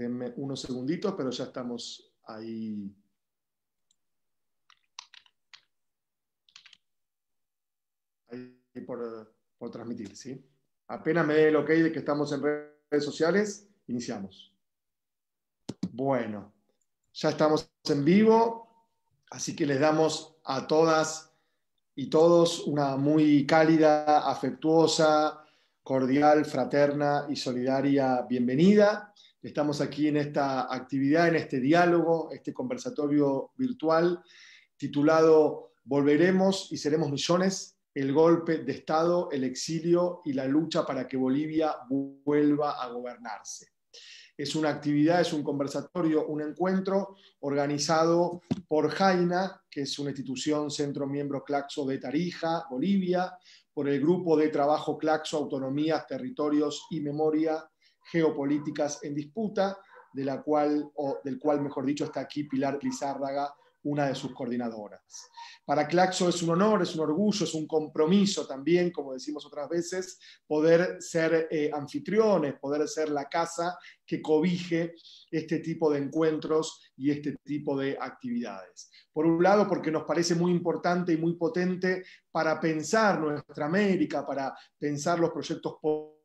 Denme unos segunditos, pero ya estamos ahí. Ahí por transmitir, ¿sí? Apenas me dé el ok de que estamos en redes sociales, iniciamos. Bueno, ya estamos en vivo, así que les damos a todas y todos una muy cálida, afectuosa, cordial, fraterna y solidaria bienvenida. Estamos aquí en esta actividad, en este diálogo, este conversatorio virtual titulado Volveremos y seremos millones, el golpe de Estado, el exilio y la lucha para que Bolivia vuelva a gobernarse. Es una actividad, es un conversatorio, un encuentro organizado por Jaina, que es una institución centro miembro Claxo de Tarija, Bolivia, por el grupo de trabajo Claxo, Autonomías, Territorios y Memoria Geopolíticas en Disputa, del cual, mejor dicho, está aquí Pilar Lizárraga, una de sus coordinadoras. Para Claxo es un honor, es un orgullo, es un compromiso también, como decimos otras veces, poder ser anfitriones, poder ser la casa que cobije este tipo de encuentros y este tipo de actividades. Por un lado, porque nos parece muy importante y muy potente para pensar nuestra América, para pensar los proyectos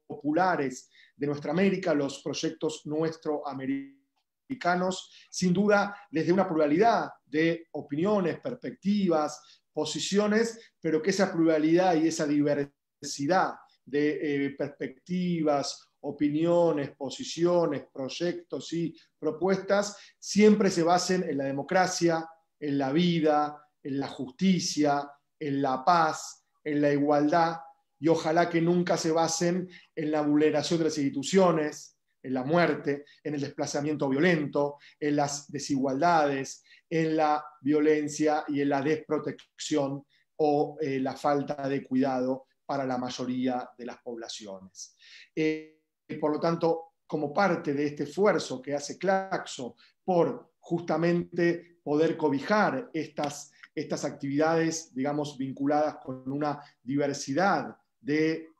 populares de nuestra América, los proyectos nuestroamericanos, sin duda desde una pluralidad de opiniones, perspectivas, posiciones, pero que esa pluralidad y esa diversidad de perspectivas, opiniones, posiciones, proyectos y propuestas siempre se basen en la democracia, en la vida, en la justicia, en la paz, en la igualdad, y ojalá que nunca se basen en la vulneración de las instituciones, en la muerte, en el desplazamiento violento, en las desigualdades, en la violencia y en la desprotección o la falta de cuidado para la mayoría de las poblaciones. Por lo tanto, como parte de este esfuerzo que hace Claxo por justamente poder cobijar estas actividades, digamos, vinculadas con una diversidad de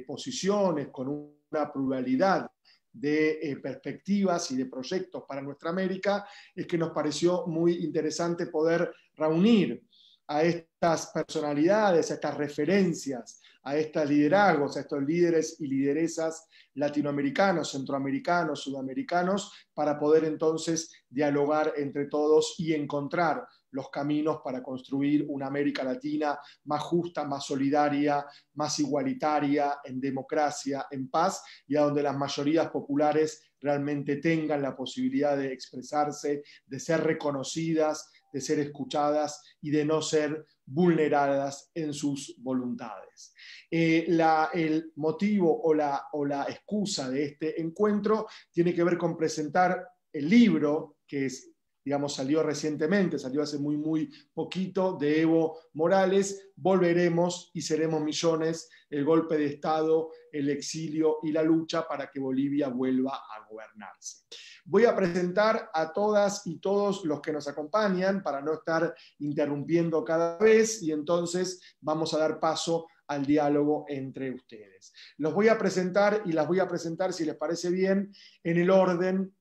posiciones, con una pluralidad de perspectivas y de proyectos para nuestra América, es que nos pareció muy interesante poder reunir a estas personalidades, a estas referencias, a estos liderazgos, a estos líderes y lideresas latinoamericanos, centroamericanos, sudamericanos, para poder entonces dialogar entre todos y encontrar los caminos para construir una América Latina más justa, más solidaria, más igualitaria, en democracia, en paz, y a donde las mayorías populares realmente tengan la posibilidad de expresarse, de ser reconocidas, de ser escuchadas y de no ser vulneradas en sus voluntades. El motivo o la excusa de este encuentro tiene que ver con presentar el libro que es, digamos, salió recientemente, salió hace muy poquito, de Evo Morales, Volveremos y seremos millones, el golpe de Estado, el exilio y la lucha para que Bolivia vuelva a gobernarse. Voy a presentar a todas y todos los que nos acompañan para no estar interrumpiendo cada vez, y entonces vamos a dar paso al diálogo entre ustedes. Los voy a presentar y las voy a presentar, si les parece bien, en el orden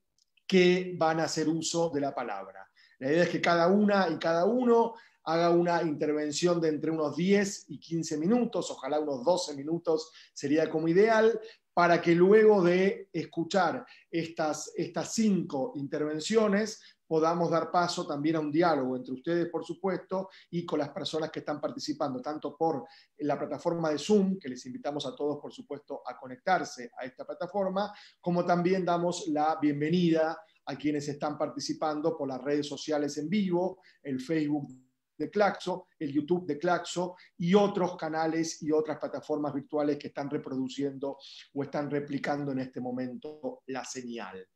que van a hacer uso de la palabra. La idea es que cada una y cada uno haga una intervención de entre unos 10 y 15 minutos, ojalá unos 12 minutos sería como ideal, para que luego de escuchar estas 5 intervenciones podamos dar paso también a un diálogo entre ustedes, por supuesto, y con las personas que están participando, tanto por la plataforma de Zoom, que les invitamos a todos, por supuesto, a conectarse a esta plataforma, como también damos la bienvenida a quienes están participando por las redes sociales en vivo, el Facebook de Claxo, el YouTube de Claxo y otros canales y otras plataformas virtuales que están reproduciendo o están replicando en este momento la señal.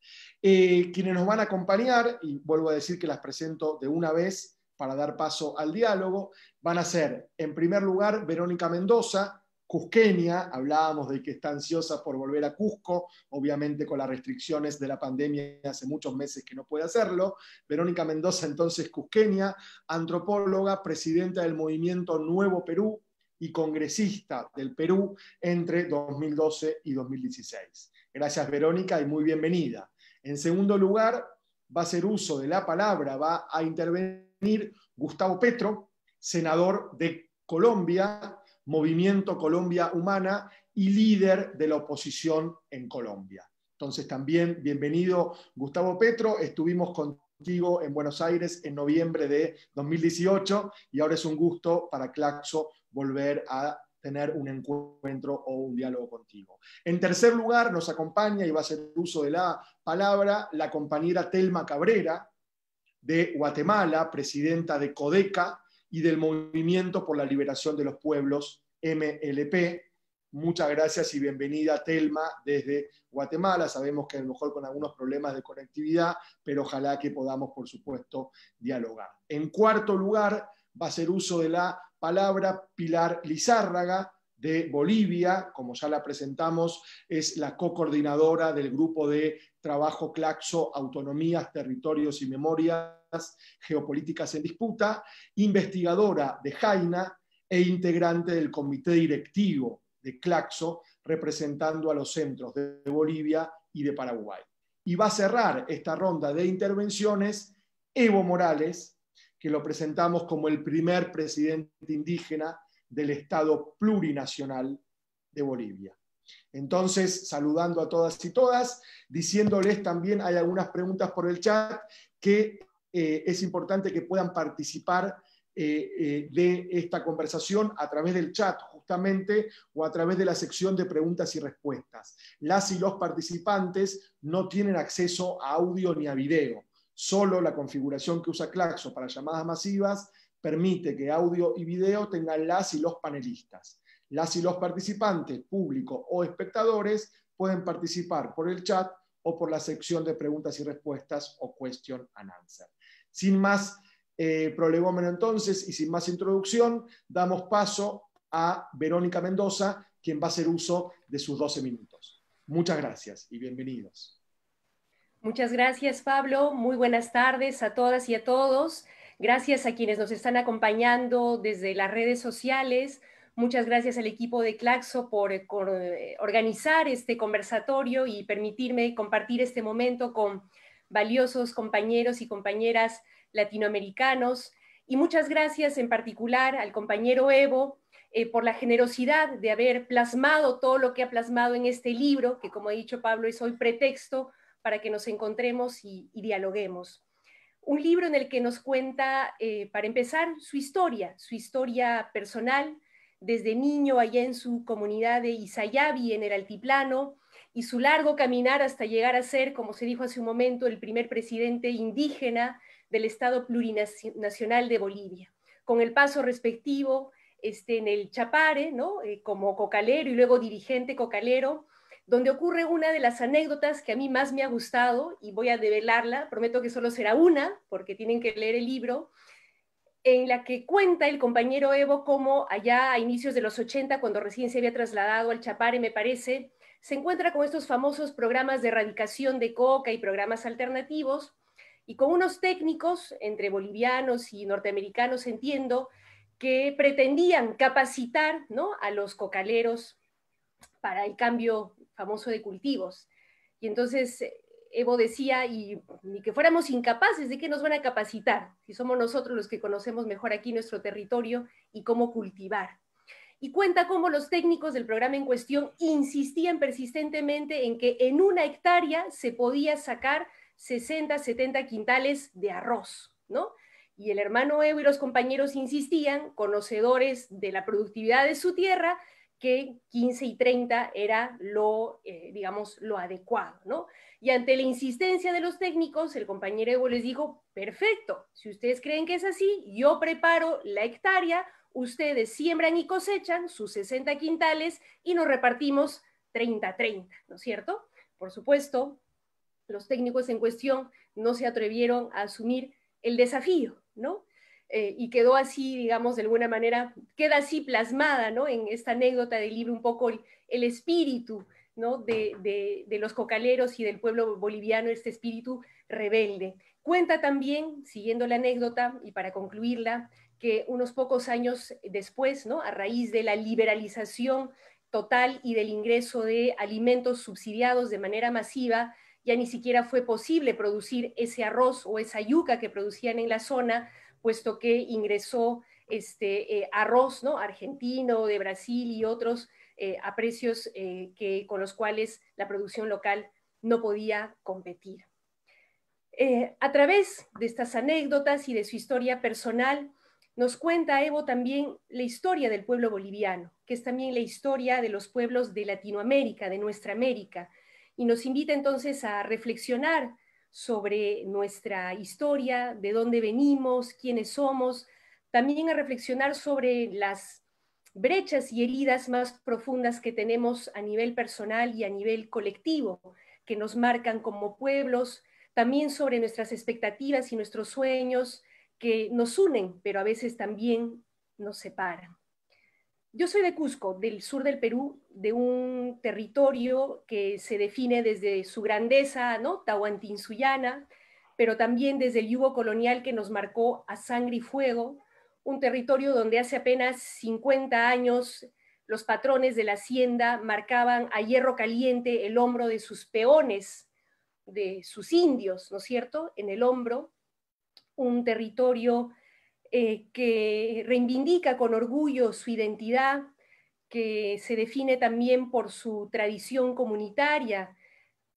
Quienes nos van a acompañar, y vuelvo a decir que las presento de una vez para dar paso al diálogo, van a ser, en primer lugar, Verónica Mendoza, cusqueña. Hablábamos de que está ansiosa por volver a Cusco, obviamente con las restricciones de la pandemia hace muchos meses que no puede hacerlo. Verónica Mendoza, entonces, cusqueña, antropóloga, presidenta del movimiento Nuevo Perú y congresista del Perú entre 2012 y 2016. Gracias, Verónica, y muy bienvenida. En segundo lugar, va a hacer uso de la palabra, va a intervenir Gustavo Petro, senador de Colombia, Movimiento Colombia Humana y líder de la oposición en Colombia. Entonces también bienvenido Gustavo Petro, estuvimos contigo en Buenos Aires en noviembre de 2018 y ahora es un gusto para Claxo volver a tener un encuentro o un diálogo contigo. En tercer lugar, nos acompaña y va a hacer uso de la palabra la compañera Telma Cabrera, de Guatemala, presidenta de CODECA y del Movimiento por la Liberación de los Pueblos, MLP. Muchas gracias y bienvenida, Telma, desde Guatemala. Sabemos que a lo mejor con algunos problemas de conectividad, pero ojalá que podamos, por supuesto, dialogar. En cuarto lugar, va a hacer uso de la palabra Pilar Lizárraga, de Bolivia, como ya la presentamos, es la co-coordinadora del grupo de trabajo Claxo, Autonomías, Territorios y Memorias Geopolíticas en Disputa, investigadora de JAINA e integrante del comité directivo de Claxo, representando a los centros de Bolivia y de Paraguay. Y va a cerrar esta ronda de intervenciones Evo Morales, que lo presentamos como el primer presidente indígena del Estado plurinacional de Bolivia. Entonces, saludando a todas y todas, diciéndoles también, hay algunas preguntas por el chat, que es importante que puedan participar de esta conversación a través del chat, justamente, o a través de la sección de preguntas y respuestas. Las y los participantes no tienen acceso a audio ni a video. Solo la configuración que usa Claxo para llamadas masivas permite que audio y video tengan las y los panelistas. Las y los participantes, público o espectadores, pueden participar por el chat o por la sección de preguntas y respuestas o question and answer. Sin más prolegómeno entonces y sin más introducción, damos paso a Verónica Mendoza, quien va a hacer uso de sus 12 minutos. Muchas gracias y bienvenidos. Muchas gracias, Pablo. Muy buenas tardes a todas y a todos. Gracias a quienes nos están acompañando desde las redes sociales. Muchas gracias al equipo de Claxo por organizar este conversatorio y permitirme compartir este momento con valiosos compañeros y compañeras latinoamericanos. Y muchas gracias en particular al compañero Evo por la generosidad de haber plasmado todo lo que ha plasmado en este libro, que como ha dicho Pablo es hoy pretexto para que nos encontremos y dialoguemos. Un libro en el que nos cuenta, para empezar, su historia personal, desde niño allá en su comunidad de Isayabi, en el altiplano, y su largo caminar hasta llegar a ser, como se dijo hace un momento, el primer presidente indígena del Estado plurinacional de Bolivia, con el paso respectivo en el Chapare, ¿no? Como cocalero y luego dirigente cocalero, donde ocurre una de las anécdotas que a mí más me ha gustado, y voy a develarla, prometo que solo será una, porque tienen que leer el libro, en la que cuenta el compañero Evo cómo allá a inicios de los 80, cuando recién se había trasladado al Chapare, me parece, se encuentra con estos famosos programas de erradicación de coca y programas alternativos, y con unos técnicos, entre bolivianos y norteamericanos, entiendo, que pretendían capacitar, ¿no?, a los cocaleros para el cambio famoso de cultivos. Y entonces Evo decía, y ni que fuéramos incapaces, ¿de qué nos van a capacitar? Si somos nosotros los que conocemos mejor aquí nuestro territorio y cómo cultivar. Y cuenta cómo los técnicos del programa en cuestión insistían persistentemente en que en 1 hectárea se podía sacar 60, 70 quintales de arroz, ¿no? Y el hermano Evo y los compañeros insistían, conocedores de la productividad de su tierra, que 15 y 30 era digamos, lo adecuado, ¿no? Y ante la insistencia de los técnicos, el compañero Evo les dijo, perfecto, si ustedes creen que es así, yo preparo la hectárea, ustedes siembran y cosechan sus 60 quintales y nos repartimos 30-30, ¿no es cierto? Por supuesto, los técnicos en cuestión no se atrevieron a asumir el desafío, ¿no? Y quedó así, digamos, de alguna manera, queda así plasmada, ¿no?, en esta anécdota del libro un poco el espíritu, ¿no?, de los cocaleros y del pueblo boliviano, este espíritu rebelde. Cuenta también, siguiendo la anécdota y para concluirla, que unos pocos años después, ¿no?, a raíz de la liberalización total y del ingreso de alimentos subsidiados de manera masiva, ya ni siquiera fue posible producir ese arroz o esa yuca que producían en la zona, puesto que ingresó arroz, ¿no?, argentino, de Brasil y otros a precios con los cuales la producción local no podía competir. A través de estas anécdotas y de su historia personal, nos cuenta Evo también la historia del pueblo boliviano, que es también la historia de los pueblos de Latinoamérica, de nuestra América, y nos invita entonces a reflexionar sobre nuestra historia, de dónde venimos, quiénes somos, también a reflexionar sobre las brechas y heridas más profundas que tenemos a nivel personal y a nivel colectivo, que nos marcan como pueblos, también sobre nuestras expectativas y nuestros sueños que nos unen, pero a veces también nos separan. Yo soy de Cusco, del sur del Perú, de un territorio que se define desde su grandeza, ¿no?, tahuantinsuyana, pero también desde el yugo colonial que nos marcó a sangre y fuego, un territorio donde hace apenas 50 años los patrones de la hacienda marcaban a hierro caliente el hombro de sus peones, de sus indios, ¿no es cierto?, en el hombro, un territorio que reivindica con orgullo su identidad, que se define también por su tradición comunitaria,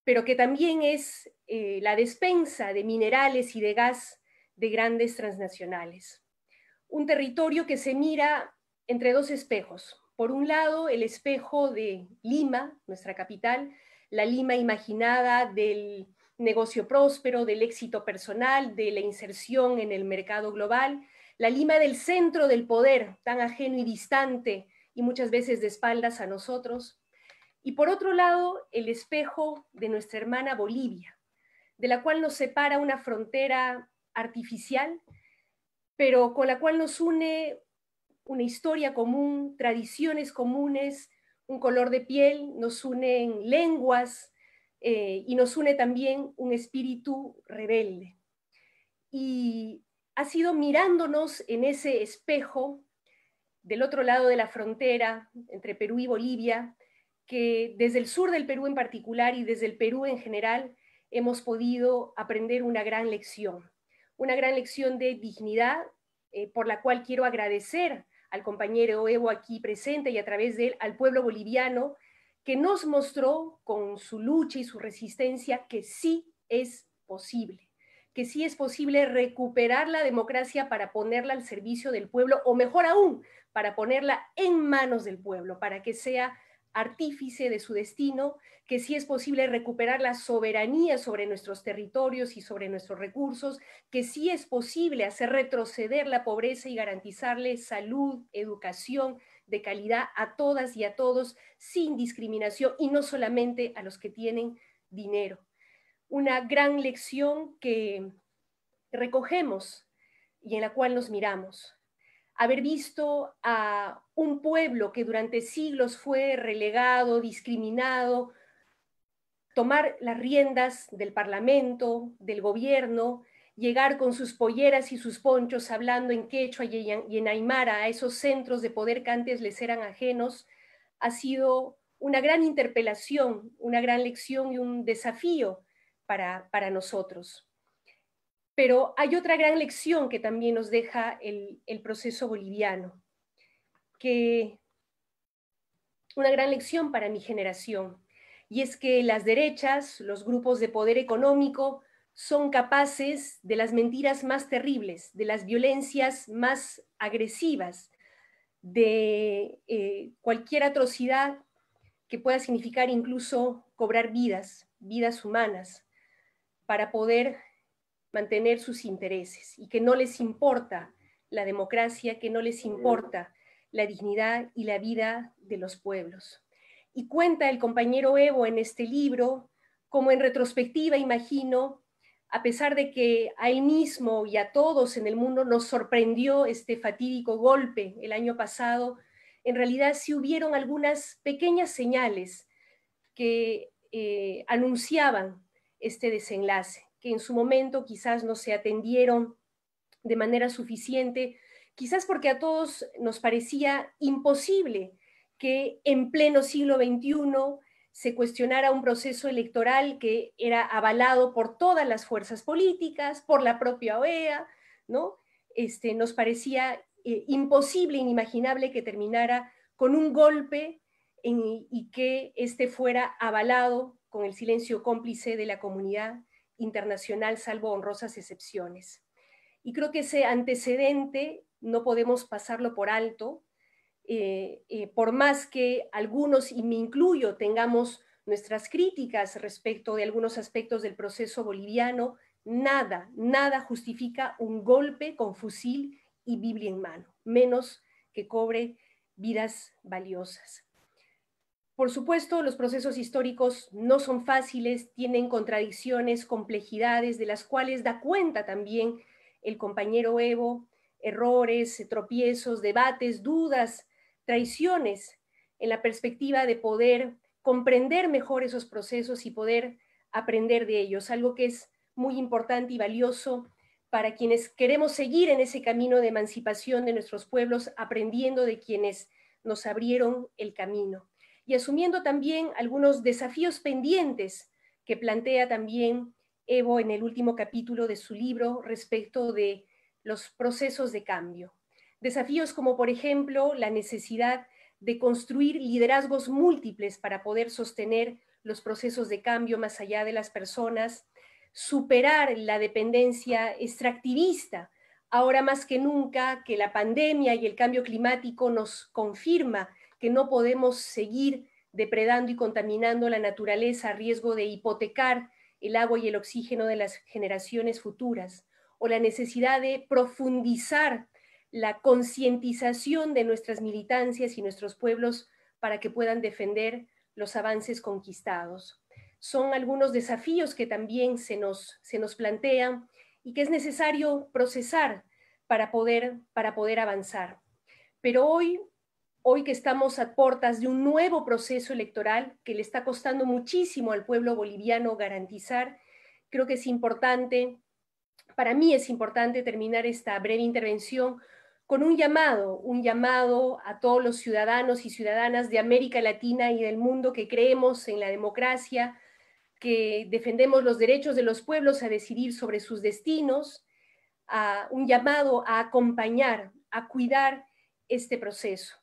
pero que también es la despensa de minerales y de gas de grandes transnacionales. Un territorio que se mira entre dos espejos. Por un lado, el espejo de Lima, nuestra capital, la Lima imaginada del negocio próspero, del éxito personal, de la inserción en el mercado global, la Lima del centro del poder, tan ajeno y distante y muchas veces de espaldas a nosotros. Y por otro lado, el espejo de nuestra hermana Bolivia, de la cual nos separa una frontera artificial, pero con la cual nos une una historia común, tradiciones comunes, un color de piel, nos unen lenguas y nos une también un espíritu rebelde. Y ha sido mirándonos en ese espejo del otro lado de la frontera entre Perú y Bolivia, que desde el sur del Perú en particular y desde el Perú en general hemos podido aprender una gran lección de dignidad, por la cual quiero agradecer al compañero Evo aquí presente y a través de él al pueblo boliviano, que nos mostró con su lucha y su resistencia que sí es posible recuperar la democracia para ponerla al servicio del pueblo, o mejor aún, para ponerla en manos del pueblo, para que sea artífice de su destino, que sí es posible recuperar la soberanía sobre nuestros territorios y sobre nuestros recursos, que sí es posible hacer retroceder la pobreza y garantizarle salud, educación de calidad a todas y a todos, sin discriminación, y no solamente a los que tienen dinero. Una gran lección que recogemos y en la cual nos miramos. Haber visto a un pueblo que durante siglos fue relegado, discriminado, tomar las riendas del parlamento, del gobierno, llegar con sus polleras y sus ponchos hablando en quechua y en aymara a esos centros de poder que antes les eran ajenos, ha sido una gran interpelación, una gran lección y un desafío para nosotros. Pero hay otra gran lección que también nos deja el proceso boliviano, una gran lección para mi generación, y es que las derechas, los grupos de poder económico, son capaces de las mentiras más terribles, de las violencias más agresivas, de cualquier atrocidad que pueda significar incluso cobrar vidas humanas, para poder mantener sus intereses, y que no les importa la democracia, que no les importa la dignidad y la vida de los pueblos. Y cuenta el compañero Evo en este libro, como en retrospectiva, imagino, a pesar de que a él mismo y a todos en el mundo nos sorprendió este fatídico golpe el año pasado, en realidad sí hubieron algunas pequeñas señales que anunciaban este desenlace, que en su momento quizás no se atendieron de manera suficiente, quizás porque a todos nos parecía imposible que en pleno siglo XXI se cuestionara un proceso electoral que era avalado por todas las fuerzas políticas, por la propia OEA, ¿no? Nos parecía imposible, inimaginable que terminara con un golpe y que fuera avalado con el silencio cómplice de la comunidad internacional, salvo honrosas excepciones. Y creo que ese antecedente no podemos pasarlo por alto, por más que algunos, y me incluyo, tengamos nuestras críticas respecto de algunos aspectos del proceso boliviano, nada justifica un golpe con fusil y Biblia en mano, menos que cobre vidas valiosas. Por supuesto, los procesos históricos no son fáciles, tienen contradicciones, complejidades, de las cuales da cuenta también el compañero Evo, errores, tropiezos, debates, dudas, traiciones, en la perspectiva de poder comprender mejor esos procesos y poder aprender de ellos, algo que es muy importante y valioso para quienes queremos seguir en ese camino de emancipación de nuestros pueblos, aprendiendo de quienes nos abrieron el camino y asumiendo también algunos desafíos pendientes que plantea también Evo en el último capítulo de su libro respecto de los procesos de cambio. Desafíos como, por ejemplo, la necesidad de construir liderazgos múltiples para poder sostener los procesos de cambio más allá de las personas, superar la dependencia extractivista, ahora más que nunca que la pandemia y el cambio climático nos confirma que no podemos seguir depredando y contaminando la naturaleza a riesgo de hipotecar el agua y el oxígeno de las generaciones futuras, o la necesidad de profundizar la concientización de nuestras militancias y nuestros pueblos para que puedan defender los avances conquistados. Son algunos desafíos que también se nos plantean y que es necesario procesar para poder avanzar. Pero hoy que estamos a puertas de un nuevo proceso electoral que le está costando muchísimo al pueblo boliviano garantizar, creo que es importante, para mí es importante terminar esta breve intervención con un llamado a todos los ciudadanos y ciudadanas de América Latina y del mundo que creemos en la democracia, que defendemos los derechos de los pueblos a decidir sobre sus destinos, un llamado a acompañar, a cuidar este proceso,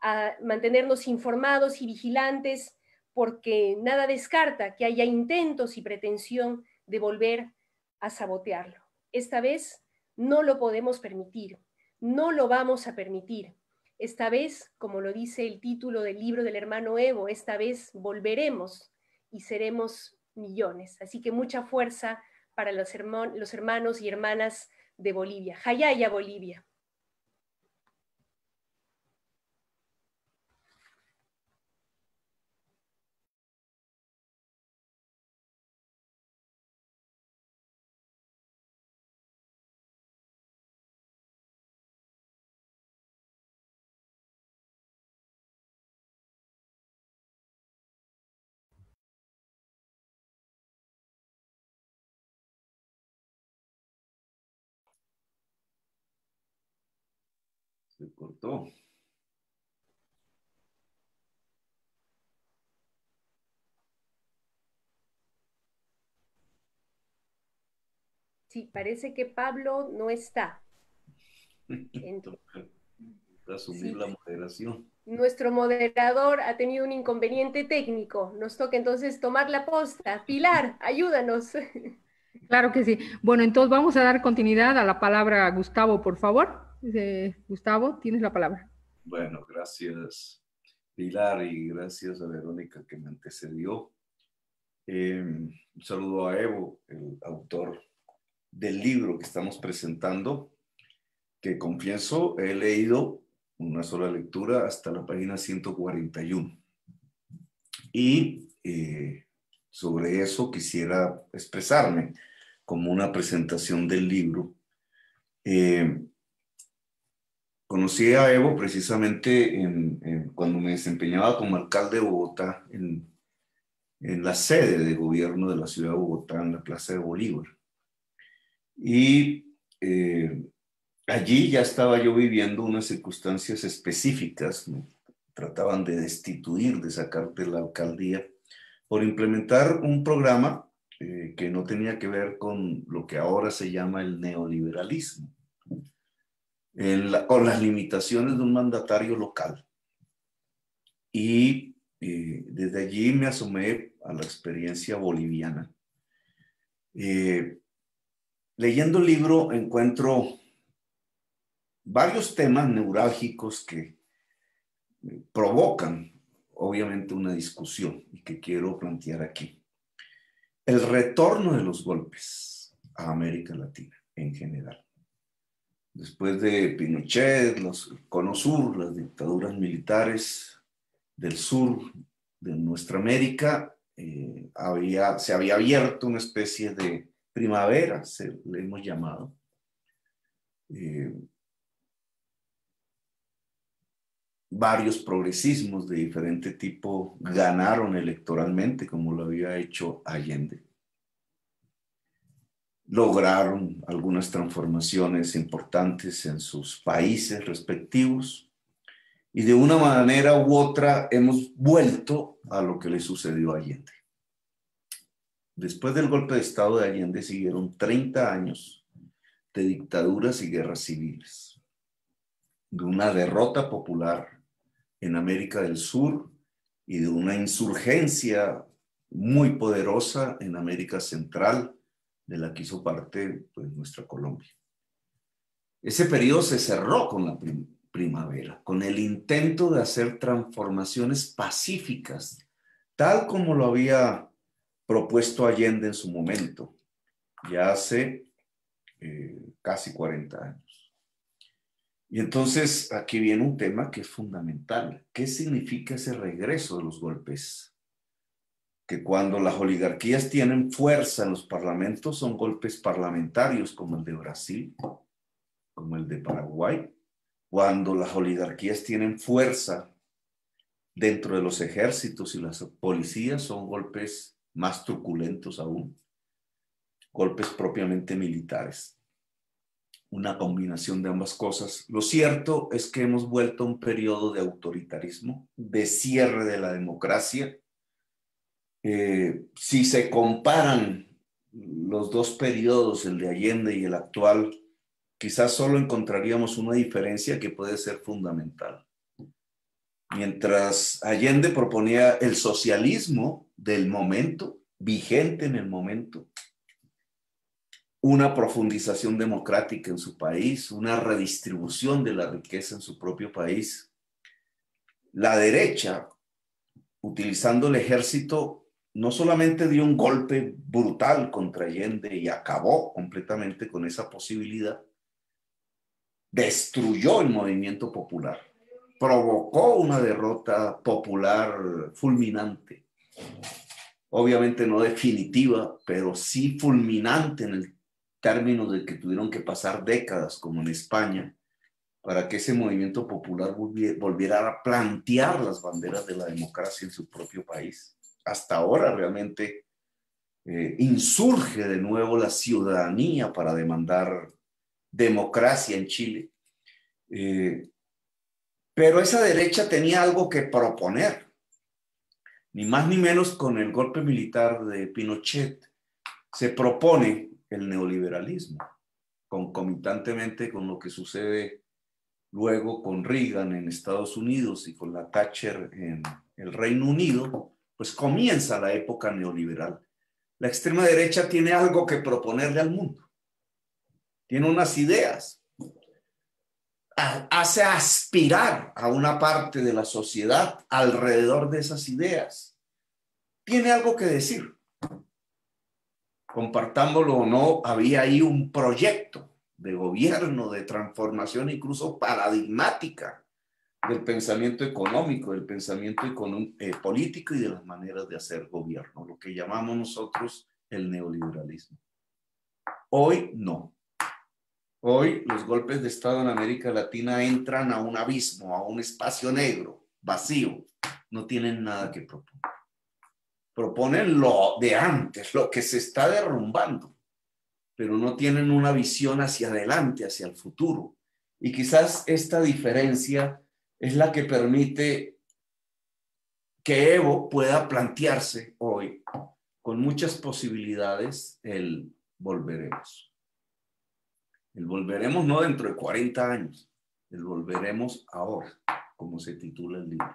a mantenernos informados y vigilantes, porque nada descarta que haya intentos y pretensión de volver a sabotearlo. Esta vez no lo podemos permitir, no lo vamos a permitir. Esta vez, como lo dice el título del libro del hermano Evo, esta vez volveremos y seremos millones. Así que mucha fuerza para los hermanos y hermanas de Bolivia. Jayaya, Bolivia. Se cortó. Sí, parece que Pablo no está. Asumir la moderación. Nuestro moderador ha tenido un inconveniente técnico. Nos toca entonces tomar la posta. Pilar, ayúdanos. Claro que sí. Bueno, entonces vamos a dar continuidad a la palabra a Gustavo, por favor. Gustavo, tienes la palabra. Bueno, gracias Pilar y gracias a Verónica que me antecedió. Un saludo a Evo, el autor del libro que estamos presentando, que confieso he leído una sola lectura hasta la página 141. Y sobre eso quisiera expresarme como una presentación del libro. Conocí a Evo precisamente cuando me desempeñaba como alcalde de Bogotá, en la sede de gobierno de la ciudad de Bogotá, en la Plaza de Bolívar. Y allí ya estaba yo viviendo unas circunstancias específicas. Me trataban de destituir, de sacar de la alcaldía, por implementar un programa que no tenía que ver con lo que ahora se llama el neoliberalismo, con las limitaciones de un mandatario local. Y desde allí me asomé a la experiencia boliviana. Leyendo el libro encuentro varios temas neurálgicos que provocan, obviamente, una discusión y que quiero plantear aquí. El retorno de los golpes a América Latina en general. Después de Pinochet, el Cono Sur, las dictaduras militares del sur de nuestra América, se había abierto una especie de primavera, le hemos llamado. Varios progresismos de diferente tipo ganaron electoralmente, como lo había hecho Allende. Lograron algunas transformaciones importantes en sus países respectivos y de una manera u otra hemos vuelto a lo que le sucedió a Allende. Después del golpe de Estado de Allende siguieron 30 años de dictaduras y guerras civiles, de una derrota popular en América del Sur y de una insurgencia muy poderosa en América Central, de la que hizo parte pues, nuestra Colombia. Ese periodo se cerró con la primavera, con el intento de hacer transformaciones pacíficas, tal como lo había propuesto Allende en su momento, ya hace casi 40 años. Y entonces aquí viene un tema que es fundamental. ¿Qué significa ese regreso de los golpes? Que cuando las oligarquías tienen fuerza en los parlamentos son golpes parlamentarios como el de Brasil, como el de Paraguay. Cuando las oligarquías tienen fuerza dentro de los ejércitos y las policías son golpes más truculentos aún, golpes propiamente militares. Una combinación de ambas cosas. Lo cierto es que hemos vuelto a un periodo de autoritarismo, de cierre de la democracia. Si se comparan los dos periodos, el de Allende y el actual, quizás solo encontraríamos una diferencia que puede ser fundamental. Mientras Allende proponía el socialismo del momento, vigente en el momento, una profundización democrática en su país, una redistribución de la riqueza en su propio país, la derecha, utilizando el ejército, no solamente dio un golpe brutal contra Allende y acabó completamente con esa posibilidad, destruyó el movimiento popular, provocó una derrota popular fulminante, obviamente no definitiva, pero sí fulminante en el término de que tuvieron que pasar décadas, como en España, para que ese movimiento popular volviera a plantear las banderas de la democracia en su propio país. Hasta ahora realmente insurge de nuevo la ciudadanía para demandar democracia en Chile. Pero esa derecha tenía algo que proponer. Ni más ni menos con el golpe militar de Pinochet se propone el neoliberalismo, concomitantemente con lo que sucede luego con Reagan en Estados Unidos y con la Thatcher en el Reino Unido, pues comienza la época neoliberal. La extrema derecha tiene algo que proponerle al mundo, tiene unas ideas, hace aspirar a una parte de la sociedad alrededor de esas ideas, tiene algo que decir. Compartámoslo o no, había ahí un proyecto de gobierno, de transformación incluso paradigmática del pensamiento económico, del pensamiento político y de las maneras de hacer gobierno, lo que llamamos nosotros el neoliberalismo. Hoy no. Hoy los golpes de Estado en América Latina entran a un abismo, a un espacio negro, vacío. No tienen nada que proponer. Proponen lo de antes, lo que se está derrumbando, pero no tienen una visión hacia adelante, hacia el futuro. Y quizás esta diferencia es la que permite que Evo pueda plantearse hoy con muchas posibilidades el volveremos. El volveremos no dentro de 40 años, el volveremos ahora, como se titula el libro.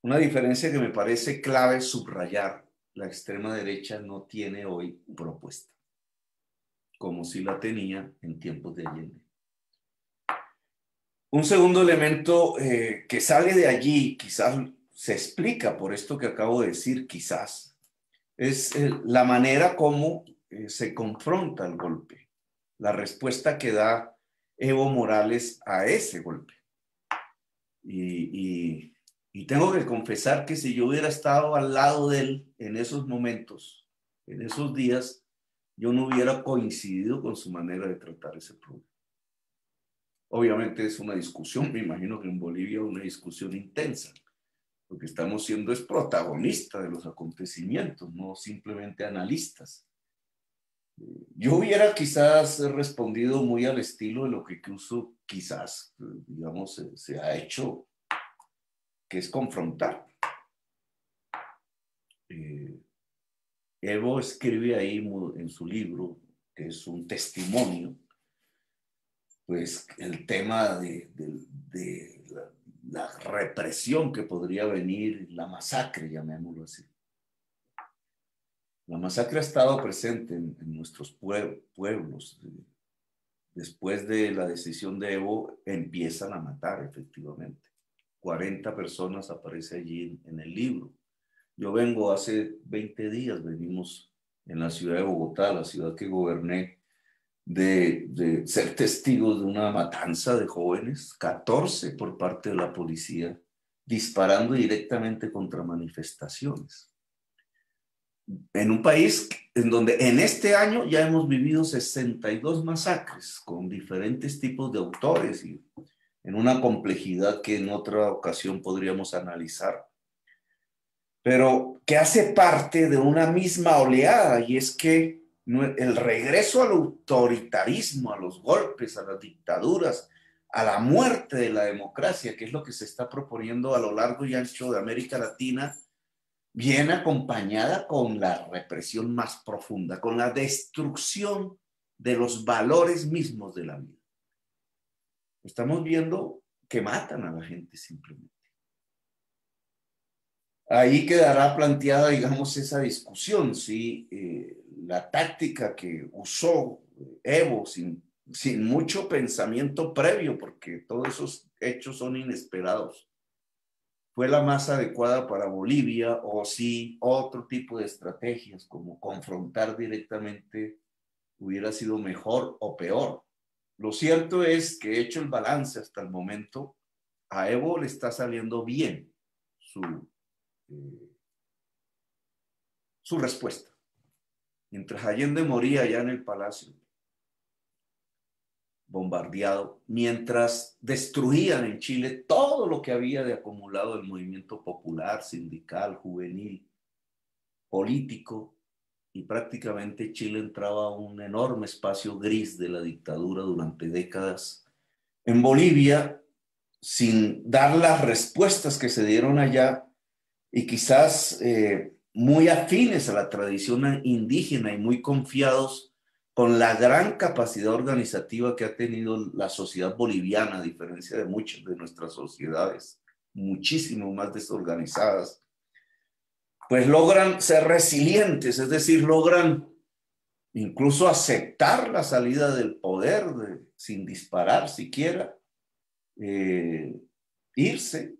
Una diferencia que me parece clave subrayar: la extrema derecha no tiene hoy propuesta, como si la tenía en tiempos de Allende. Un segundo elemento que sale de allí, quizás se explica por esto que acabo de decir, quizás, es la manera como se confronta el golpe, la respuesta que da Evo Morales a ese golpe. Y tengo que confesar que si yo hubiera estado al lado de él en esos momentos, en esos días, yo no hubiera coincidido con su manera de tratar ese problema. Obviamente es una discusión, me imagino que en Bolivia una discusión intensa. Lo que estamos siendo es protagonistas de los acontecimientos, no simplemente analistas. Yo hubiera quizás respondido muy al estilo de lo que incluso quizás, digamos, se ha hecho, que es confrontar. Evo escribe ahí en su libro, que es un testimonio, pues el tema de la represión que podría venir, la masacre, llamémoslo así. La masacre ha estado presente en nuestros pueblos. Después de la decisión de Evo, empiezan a matar, efectivamente. 40 personas aparece allí en el libro. Yo vengo hace 20 días, venimos en la ciudad de Bogotá, la ciudad que goberné, de ser testigos de una matanza de jóvenes, 14 por parte de la policía, disparando directamente contra manifestaciones. En un país en donde en este año ya hemos vivido 62 masacres con diferentes tipos de autores y en una complejidad que en otra ocasión podríamos analizar, pero que hace parte de una misma oleada, y es que el regreso al autoritarismo, a los golpes, a las dictaduras, a la muerte de la democracia, que es lo que se está proponiendo a lo largo y ancho de América Latina, viene acompañada con la represión más profunda, con la destrucción de los valores mismos de la vida. Estamos viendo que matan a la gente simplemente. Ahí quedará planteada, digamos, esa discusión, si la táctica que usó Evo sin mucho pensamiento previo, porque todos esos hechos son inesperados, fue la más adecuada para Bolivia, o si otro tipo de estrategias como confrontar directamente hubiera sido mejor o peor. Lo cierto es que, hecho el balance hasta el momento, a Evo le está saliendo bien su respuesta. Mientras Allende moría allá en el palacio, bombardeado, mientras destruían en Chile todo lo que había de acumulado el movimiento popular, sindical, juvenil, político, y prácticamente Chile entraba a un enorme espacio gris de la dictadura durante décadas. En Bolivia, sin dar las respuestas que se dieron allá, y quizás muy afines a la tradición indígena y muy confiados con la gran capacidad organizativa que ha tenido la sociedad boliviana, a diferencia de muchas de nuestras sociedades, muchísimo más desorganizadas, pues logran ser resilientes, es decir, logran incluso aceptar la salida del poder sin disparar siquiera, irse,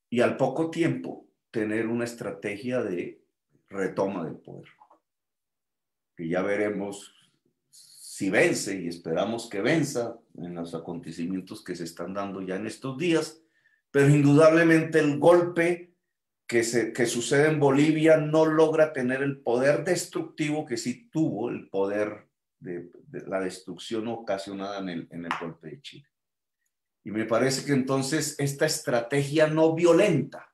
y al poco tiempo tener una estrategia de retoma del poder, que ya veremos si vence, y esperamos que venza en los acontecimientos que se están dando ya en estos días, pero indudablemente el golpe que sucede en Bolivia no logra tener el poder destructivo que sí tuvo el poder de la destrucción ocasionada en el golpe de Chile. Y me parece que entonces esta estrategia no violenta,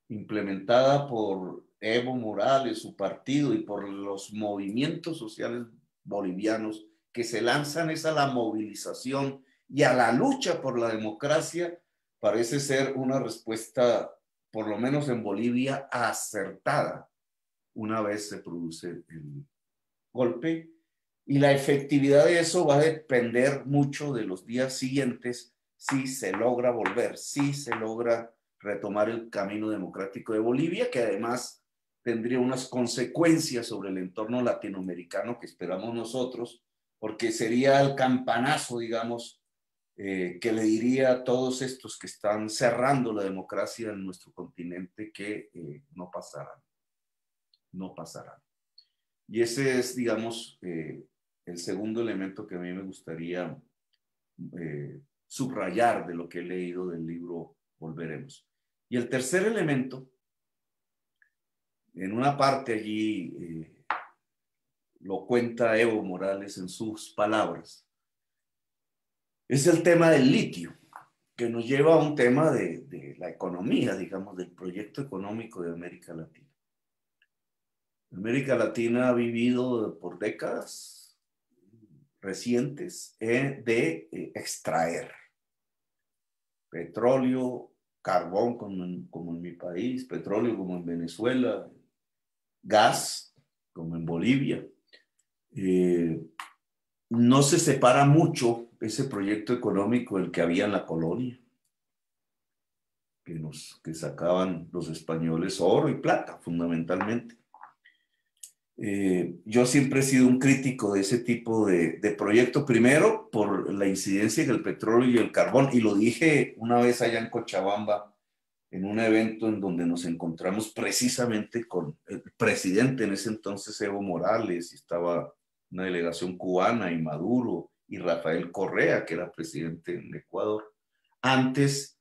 implementada por Evo Morales, su partido, y por los movimientos sociales bolivianos que se lanzan es a la movilización y a la lucha por la democracia, parece ser una respuesta, por lo menos en Bolivia, acertada una vez se produce el golpe. Y la efectividad de eso va a depender mucho de los días siguientes, si se logra volver, si se logra retomar el camino democrático de Bolivia, que además tendría unas consecuencias sobre el entorno latinoamericano que esperamos nosotros, porque sería el campanazo, digamos, que le diría a todos estos que están cerrando la democracia en nuestro continente que no pasarán. No pasarán. Y ese es, digamos, el segundo elemento que a mí me gustaría subrayar de lo que he leído del libro Volveremos. Y el tercer elemento, en una parte allí lo cuenta Evo Morales en sus palabras, es el tema del litio, que nos lleva a un tema de la economía, digamos, del proyecto económico de América Latina. América Latina ha vivido por décadas recientes de extraer petróleo, carbón como en mi país, petróleo como en Venezuela, gas como en Bolivia. No se separa mucho ese proyecto económico del que había en la colonia, que sacaban los españoles oro y plata fundamentalmente. Yo siempre he sido un crítico de ese tipo de proyectos, primero por la incidencia del petróleo y el carbón, y lo dije una vez allá en Cochabamba, en un evento en donde nos encontramos precisamente con el presidente en ese entonces, Evo Morales, y estaba una delegación cubana, y Maduro, y Rafael Correa, que era presidente en Ecuador, antes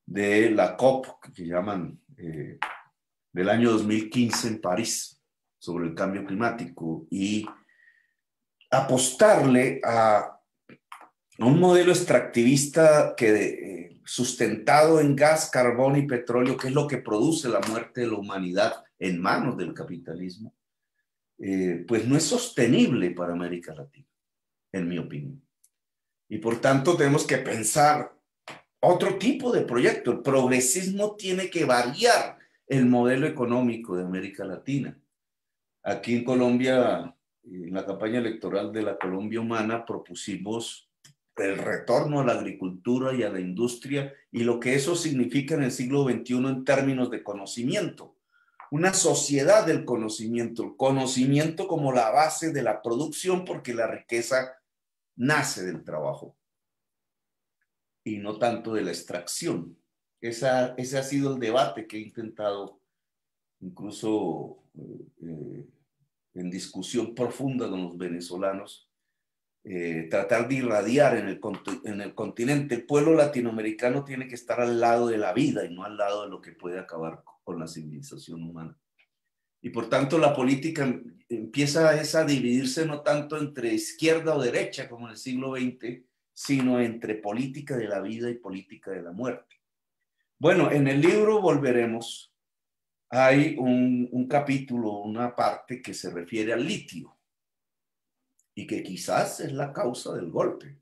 de la COP, que llaman, del año 2015 en París, sobre el cambio climático, y apostarle a un modelo extractivista que sustentado en gas, carbón y petróleo, que es lo que produce la muerte de la humanidad en manos del capitalismo, pues no es sostenible para América Latina, en mi opinión. Y por tanto tenemos que pensar otro tipo de proyecto. El progresismo tiene que variar el modelo económico de América Latina. Aquí en Colombia, en la campaña electoral de la Colombia Humana, propusimos el retorno a la agricultura y a la industria y lo que eso significa en el siglo XXI en términos de conocimiento. Una sociedad del conocimiento, el conocimiento como la base de la producción, porque la riqueza nace del trabajo y no tanto de la extracción. Ese ha sido el debate que he intentado incluso en discusión profunda con los venezolanos, tratar de irradiar en el continente. El pueblo latinoamericano tiene que estar al lado de la vida y no al lado de lo que puede acabar con la civilización humana. Y por tanto la política empieza a dividirse no tanto entre izquierda o derecha como en el siglo XX, sino entre política de la vida y política de la muerte. Bueno, en el libro Volveremos hay un capítulo, una parte que se refiere al litio y que quizás es la causa del golpe.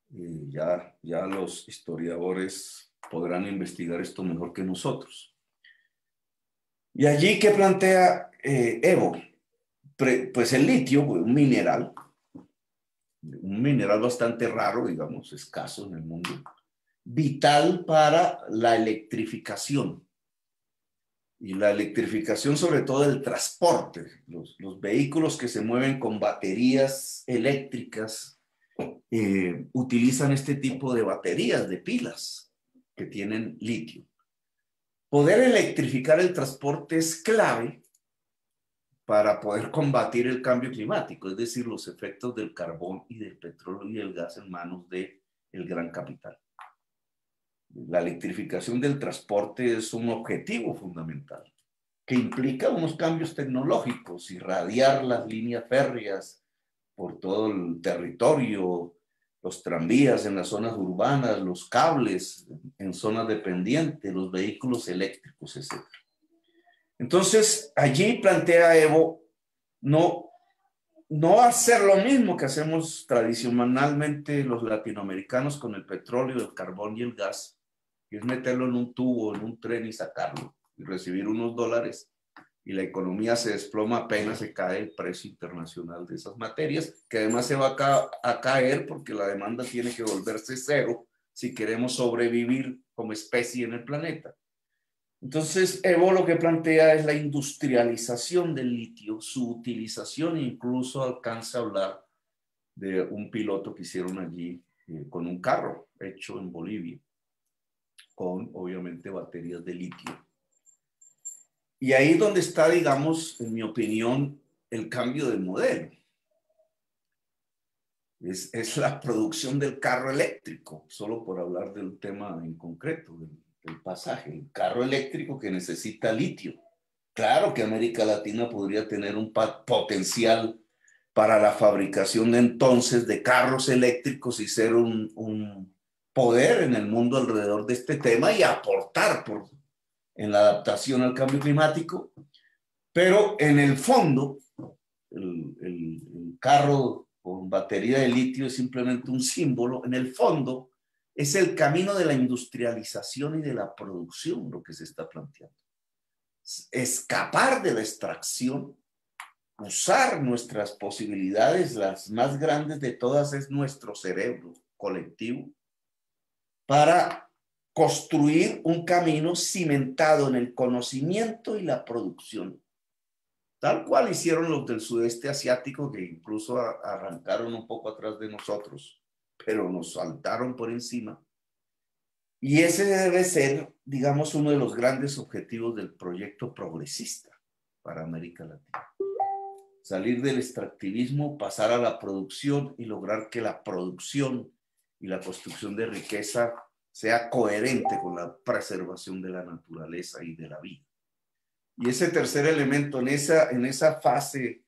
Ya los historiadores podrán investigar esto mejor que nosotros. Y allí, ¿qué plantea Evo? Pues el litio, un mineral bastante raro, digamos, escaso en el mundo, vital para la electrificación. Y la electrificación sobre todo del transporte, los vehículos que se mueven con baterías eléctricas utilizan este tipo de baterías, de pilas que tienen litio. Poder electrificar el transporte es clave para poder combatir el cambio climático, es decir, los efectos del carbón y del petróleo y del gas en manos del gran capital. La electrificación del transporte es un objetivo fundamental que implica unos cambios tecnológicos, irradiar las líneas férreas por todo el territorio, los tranvías en las zonas urbanas, los cables en zonas dependientes, los vehículos eléctricos, etc. Entonces, allí plantea Evo no no hacer lo mismo que hacemos tradicionalmente los latinoamericanos con el petróleo, el carbón y el gas, que es meterlo en un tubo, en un tren y sacarlo y recibir unos dólares, y la economía se desploma apenas se cae el precio internacional de esas materias, que además se va a caer porque la demanda tiene que volverse cero si queremos sobrevivir como especie en el planeta. Entonces, Evo lo que plantea es la industrialización del litio, su utilización, e incluso alcanza a hablar de un piloto que hicieron allí con un carro hecho en Bolivia, con obviamente baterías de litio. Y ahí es donde está, digamos, en mi opinión, el cambio de modelo. Es la producción del carro eléctrico, solo por hablar del tema en concreto, del pasaje, el carro eléctrico que necesita litio. Claro que América Latina podría tener un potencial para la fabricación de entonces de carros eléctricos y ser un poder en el mundo alrededor de este tema y aportar en la adaptación al cambio climático, pero en el fondo el carro con batería de litio es simplemente un símbolo. En el fondo es el camino de la industrialización y de la producción lo que se está planteando. Escapar de la extracción, usar nuestras posibilidades, las más grandes de todas es nuestro cerebro colectivo, para construir un camino cimentado en el conocimiento y la producción, tal cual hicieron los del sudeste asiático, que incluso arrancaron un poco atrás de nosotros, pero nos saltaron por encima. Y ese debe ser, digamos, uno de los grandes objetivos del proyecto progresista para América Latina. Salir del extractivismo, pasar a la producción y lograr que la producción y la construcción de riqueza sea coherente con la preservación de la naturaleza y de la vida. Y ese tercer elemento, en esa fase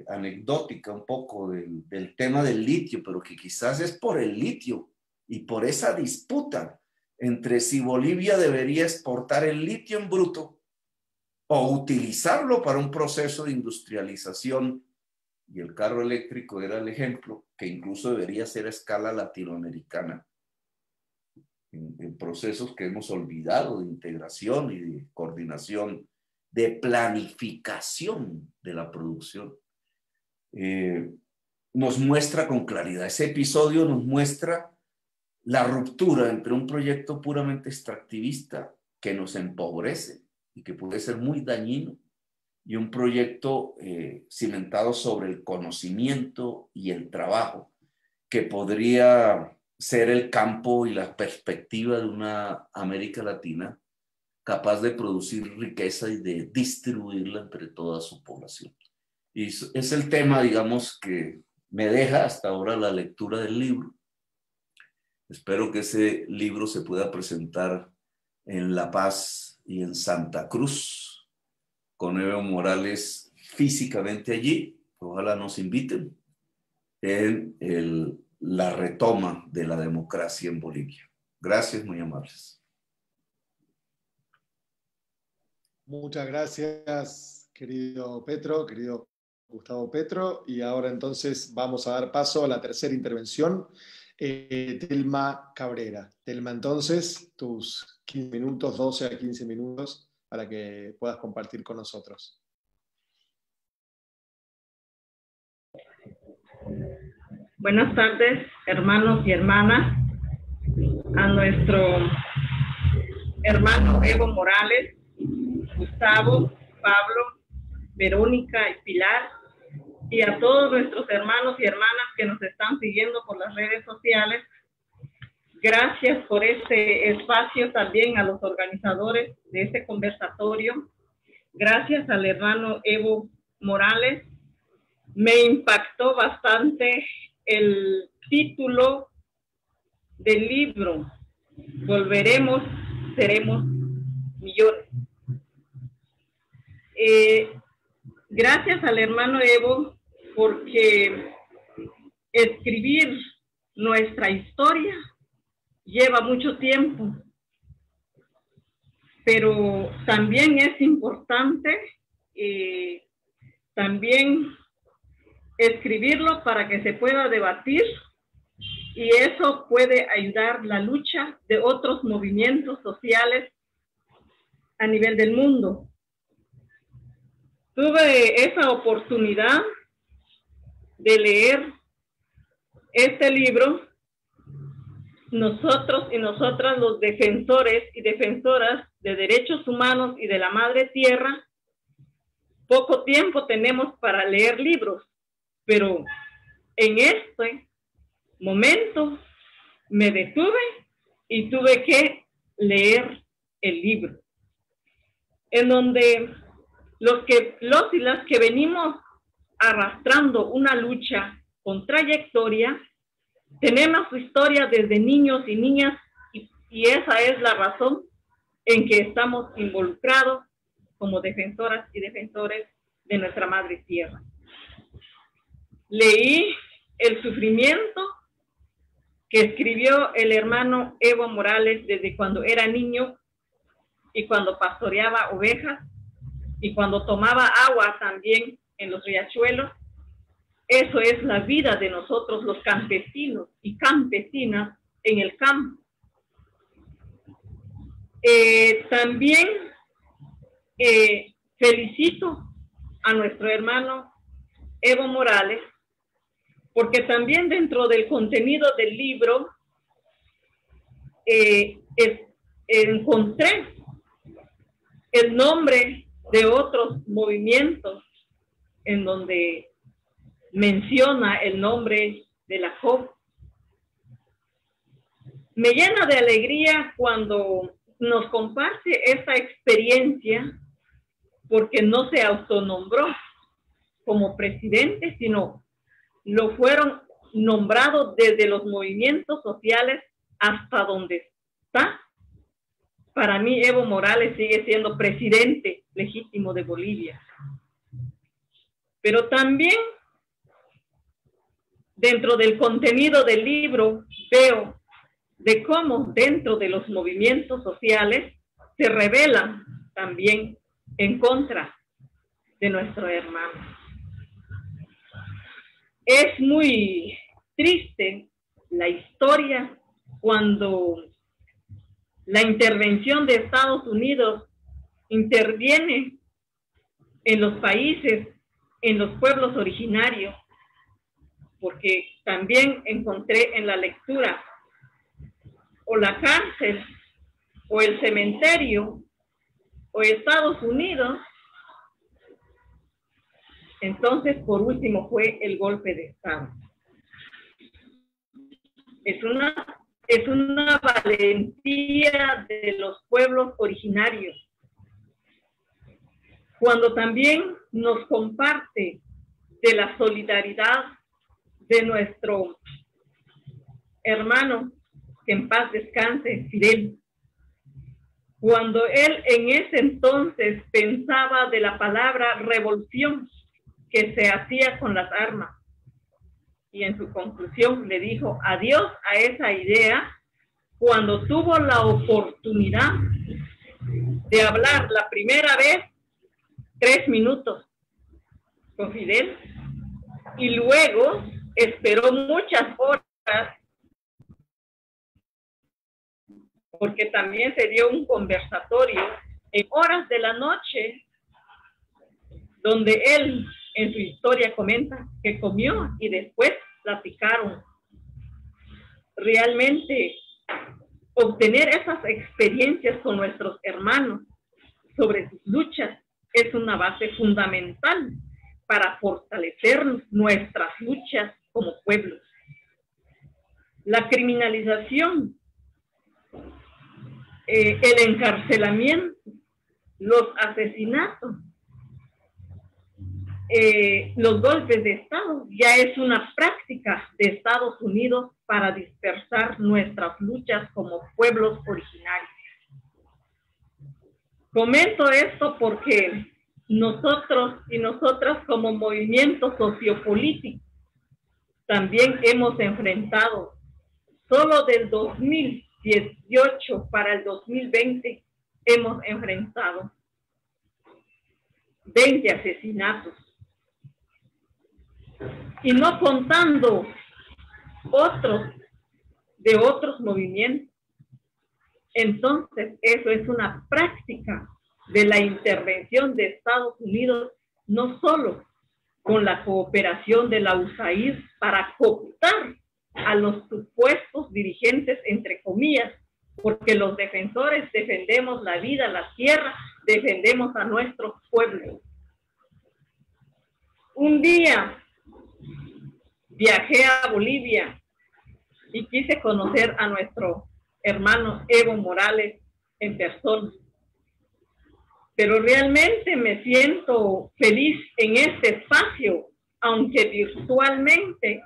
anecdótica un poco del tema del litio, pero que quizás es por el litio y por esa disputa entre si Bolivia debería exportar el litio en bruto o utilizarlo para un proceso de industrialización, y el carro eléctrico era el ejemplo, que incluso debería ser a escala latinoamericana, en procesos que hemos olvidado de integración y de coordinación, de planificación de la producción. Nos muestra con claridad, ese episodio nos muestra la ruptura entre un proyecto puramente extractivista que nos empobrece y que puede ser muy dañino, y un proyecto cimentado sobre el conocimiento y el trabajo, que podría ser el campo y la perspectiva de una América Latina capaz de producir riqueza y de distribuirla entre toda su población. Y es el tema, digamos, que me deja hasta ahora la lectura del libro. Espero que ese libro se pueda presentar en La Paz y en Santa Cruz, con Evo Morales físicamente allí. Ojalá nos inviten en la retoma de la democracia en Bolivia. Gracias, muy amables. Muchas gracias, querido Petro, querido Gustavo Petro. Y ahora entonces vamos a dar paso a la tercera intervención. Telma Cabrera. Telma, entonces, tus 15 minutos, 12 a 15 minutos, para que puedas compartir con nosotros. Buenas tardes, hermanos y hermanas, a nuestro hermano Evo Morales, Gustavo, Pablo, Verónica y Pilar, y a todos nuestros hermanos y hermanas que nos están siguiendo por las redes sociales. Gracias por este espacio, también a los organizadores de este conversatorio. Gracias al hermano Evo Morales. Me impactó bastante el título del libro, Volveremos, seremos millones. Gracias al hermano Evo, porque escribir nuestra historia lleva mucho tiempo, pero también es importante también escribirlo para que se pueda debatir y eso puede ayudar la lucha de otros movimientos sociales a nivel del mundo. Tuve esa oportunidad de leer este libro. Nosotros y nosotras, los defensores y defensoras de derechos humanos y de la madre tierra, poco tiempo tenemos para leer libros, pero en este momento me detuve y tuve que leer el libro, en donde los y las que venimos arrastrando una lucha con trayectoria, tenemos su historia desde niños y niñas y esa es la razón en que estamos involucrados como defensoras y defensores de nuestra madre tierra. Leí El sufrimiento que escribió el hermano Evo Morales desde cuando era niño y cuando pastoreaba ovejas y cuando tomaba agua también en los riachuelos. Eso es la vida de nosotros los campesinos y campesinas en el campo. También felicito a nuestro hermano Evo Morales, porque también dentro del contenido del libro encontré el nombre de otros movimientos en donde menciona el nombre de la COP. Me llena de alegría cuando nos comparte esta experiencia, porque no se autonombró como presidente, sino lo fueron nombrados desde los movimientos sociales hasta donde está. Para mí, Evo Morales sigue siendo presidente legítimo de Bolivia. Pero también, dentro del contenido del libro, veo de cómo dentro de los movimientos sociales se rebelan también en contra de nuestro hermano. Es muy triste la historia cuando la intervención de Estados Unidos interviene en los países, en los pueblos originarios, porque también encontré en la lectura o la cárcel, o el cementerio, o Estados Unidos. Entonces, por último, fue el golpe de Estado. Es una valentía de los pueblos originarios. Cuando también nos comparte de la solidaridad de nuestro hermano, que en paz descanse, Fidel, cuando él en ese entonces pensaba de la palabra revolución que se hacía con las armas, y en su conclusión le dijo adiós a esa idea cuando tuvo la oportunidad de hablar la primera vez 3 minutos con Fidel, y luego esperó muchas horas, porque también se dio un conversatorio en horas de la noche, donde él en su historia comenta que comió y después platicaron. Realmente obtener esas experiencias con nuestros hermanos sobre sus luchas es una base fundamental para fortalecer nuestras luchas como pueblos. La criminalización, el encarcelamiento, los asesinatos, los golpes de Estado, ya es una práctica de Estados Unidos para dispersar nuestras luchas como pueblos originarios. Comento esto porque nosotros y nosotras como movimiento sociopolítico también hemos enfrentado, solo del 2018 para el 2020 hemos enfrentado 20 asesinatos. y no contando de otros movimientos. Entonces, eso es una práctica de la intervención de Estados Unidos, no solo con la cooperación de la USAID para cooptar a los supuestos dirigentes, entre comillas, porque los defensores defendemos la vida, la tierra, defendemos a nuestros pueblos. Un día viajé a Bolivia y quise conocer a nuestro hermano Evo Morales en persona. Pero realmente me siento feliz en este espacio, aunque virtualmente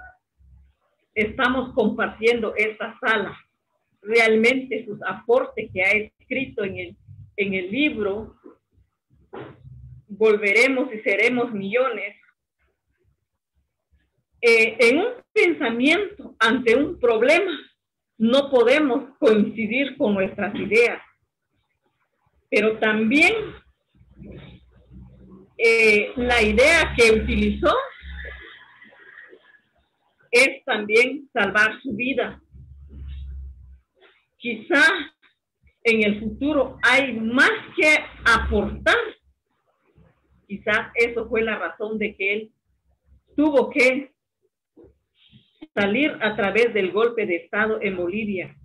estamos compartiendo esta sala. Realmente sus aportes que ha escrito en el libro, Volveremos y seremos millones, en un pensamiento ante un problema, no podemos coincidir con nuestras ideas, pero también la idea que utilizó es también salvar su vida. Quizá en el futuro hay más que aportar. Quizás eso fue la razón de que él tuvo que salir a través del golpe de Estado en Bolivia.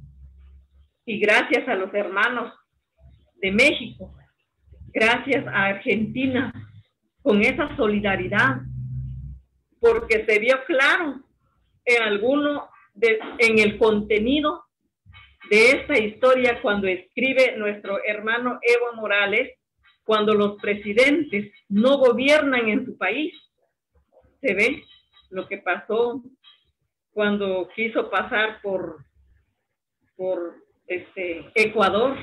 Y gracias a los hermanos de México, gracias a Argentina, con esa solidaridad, porque se vio claro en el contenido de esta historia cuando escribe nuestro hermano Evo Morales, cuando los presidentes no gobiernan en su país. Se ve lo que pasó cuando quiso pasar por Ecuador.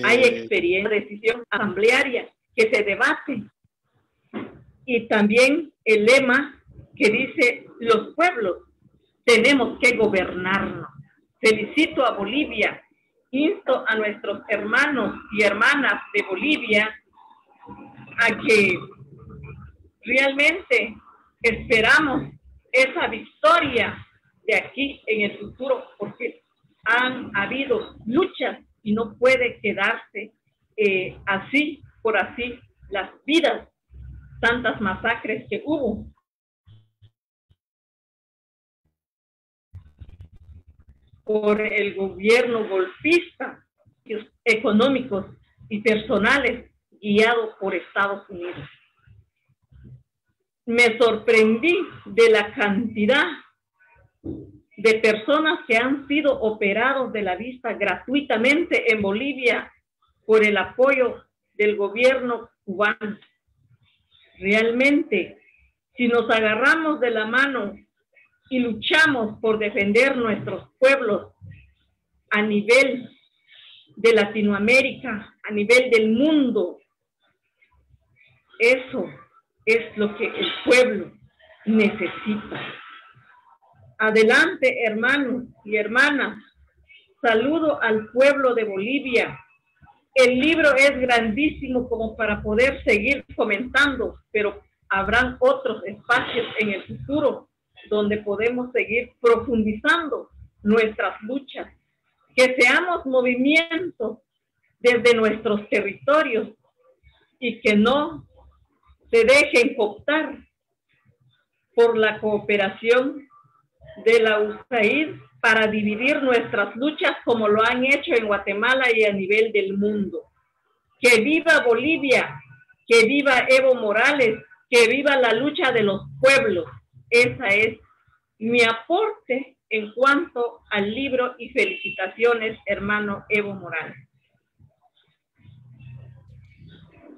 Hay experiencia, decisión asamblearia que se debate. Y también el lema que dice: los pueblos tenemos que gobernarnos. Felicito a Bolivia, insto a nuestros hermanos y hermanas de Bolivia a que realmente esperamos esa victoria de aquí en el futuro, porque han habido luchas y no puede quedarse así por así las vidas, tantas masacres que hubo. Por el gobierno golpista, económicos y personales, guiado por Estados Unidos. Me sorprendí de la cantidad de personas que han sido operados de la vista gratuitamente en Bolivia por el apoyo del gobierno cubano. Realmente, si nos agarramos de la mano y luchamos por defender nuestros pueblos a nivel de Latinoamérica, a nivel del mundo, eso es lo que el pueblo necesita. Adelante, hermanos y hermanas. Saludo al pueblo de Bolivia. El libro es grandísimo como para poder seguir comentando, pero habrán otros espacios en el futuro donde podemos seguir profundizando nuestras luchas. Que seamos movimientos desde nuestros territorios y que no se dejen cooptar por la cooperación de la USAID para dividir nuestras luchas como lo han hecho en Guatemala y a nivel del mundo. Que viva Bolivia, que viva Evo Morales, que viva la lucha de los pueblos. Esa es mi aporte en cuanto al libro y felicitaciones, hermano Evo Morales.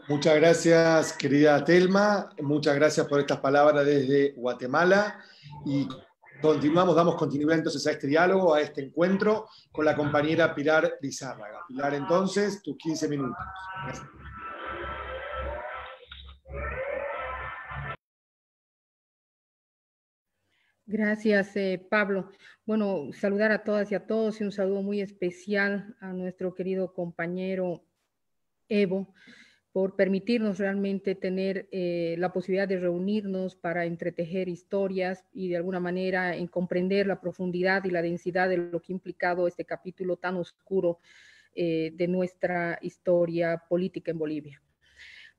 Muchas gracias, querida Telma. Muchas gracias por estas palabras desde Guatemala. Y continuamos, damos continuidad entonces a este diálogo, a este encuentro con la compañera Pilar Lizárraga. Pilar, entonces, tus 15 minutos. Gracias. Gracias, Pablo. Bueno, saludar a todas y a todos y un saludo muy especial a nuestro querido compañero Evo por permitirnos realmente tener la posibilidad de reunirnos para entretejer historias y de alguna manera en comprender la profundidad y la densidad de lo que ha implicado este capítulo tan oscuro de nuestra historia política en Bolivia.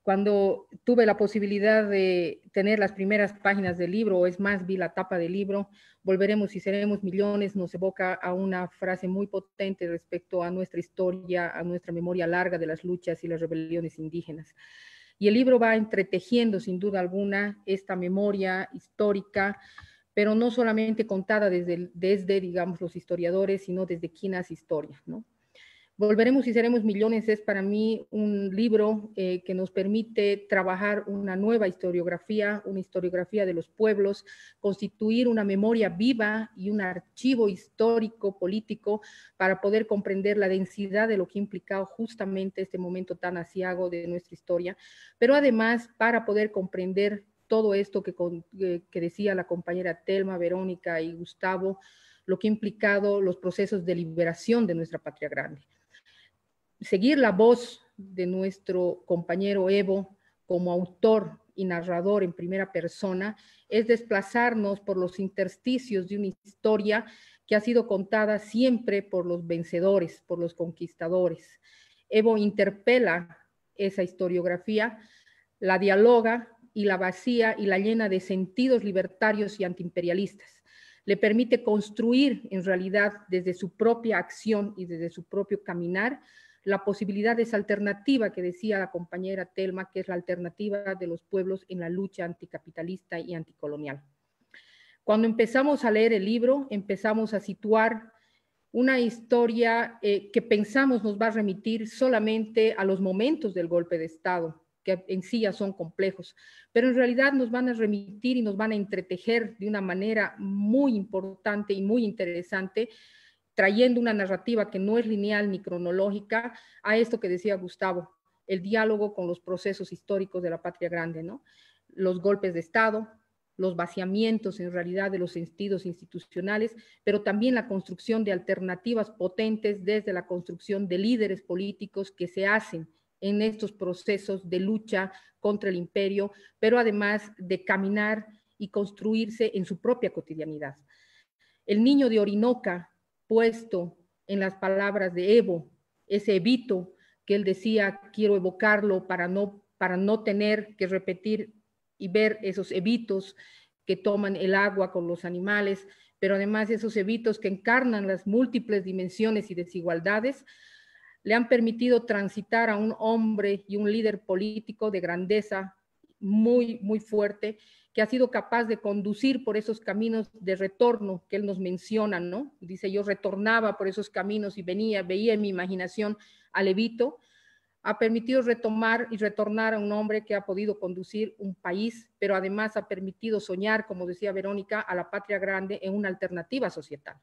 Cuando tuve la posibilidad de tener las primeras páginas del libro, o es más, vi la tapa del libro, Volveremos y seremos millones, nos evoca a una frase muy potente respecto a nuestra historia, a nuestra memoria larga de las luchas y las rebeliones indígenas. Y el libro va entretejiendo, sin duda alguna, esta memoria histórica, pero no solamente contada desde digamos, los historiadores, sino desde quien hace historia, ¿no? Volveremos y seremos millones es para mí un libro que nos permite trabajar una nueva historiografía, una historiografía de los pueblos, constituir una memoria viva y un archivo histórico, político, para poder comprender la densidad de lo que ha implicado justamente este momento tan aciago de nuestra historia, pero además para poder comprender todo esto que decía la compañera Telma, Verónica y Gustavo, lo que ha implicado los procesos de liberación de nuestra patria grande. Seguir la voz de nuestro compañero Evo como autor y narrador en primera persona es desplazarnos por los intersticios de una historia que ha sido contada siempre por los vencedores, por los conquistadores. Evo interpela esa historiografía, la dialoga y la vacía y la llena de sentidos libertarios y antiimperialistas. Le permite construir en realidad desde su propia acción y desde su propio caminar la posibilidad de esa alternativa que decía la compañera Telma, que es la alternativa de los pueblos en la lucha anticapitalista y anticolonial. Cuando empezamos a leer el libro, empezamos a situar una historia que pensamos nos va a remitir solamente a los momentos del golpe de Estado, que en sí ya son complejos, pero en realidad nos van a remitir y nos van a entretejer de una manera muy importante y muy interesante, trayendo una narrativa que no es lineal ni cronológica a esto que decía Gustavo, el diálogo con los procesos históricos de la patria grande, ¿no? Los golpes de Estado, los vaciamientos en realidad de los sentidos institucionales, pero también la construcción de alternativas potentes desde la construcción de líderes políticos que se hacen en estos procesos de lucha contra el imperio, pero además de caminar y construirse en su propia cotidianidad. El niño de Orinoca, puesto en las palabras de Evo, ese Evito que él decía, quiero evocarlo para no tener que repetir y ver esos Evitos que toman el agua con los animales, pero además esos Evitos que encarnan las múltiples dimensiones y desigualdades, le han permitido transitar a un hombre y un líder político de grandeza muy, muy fuerte, que ha sido capaz de conducir por esos caminos de retorno que él nos menciona, ¿no? Dice, yo retornaba por esos caminos y veía en mi imaginación a Evito, ha permitido retomar y retornar a un hombre que ha podido conducir un país, pero además ha permitido soñar, como decía Verónica, a la patria grande en una alternativa societal.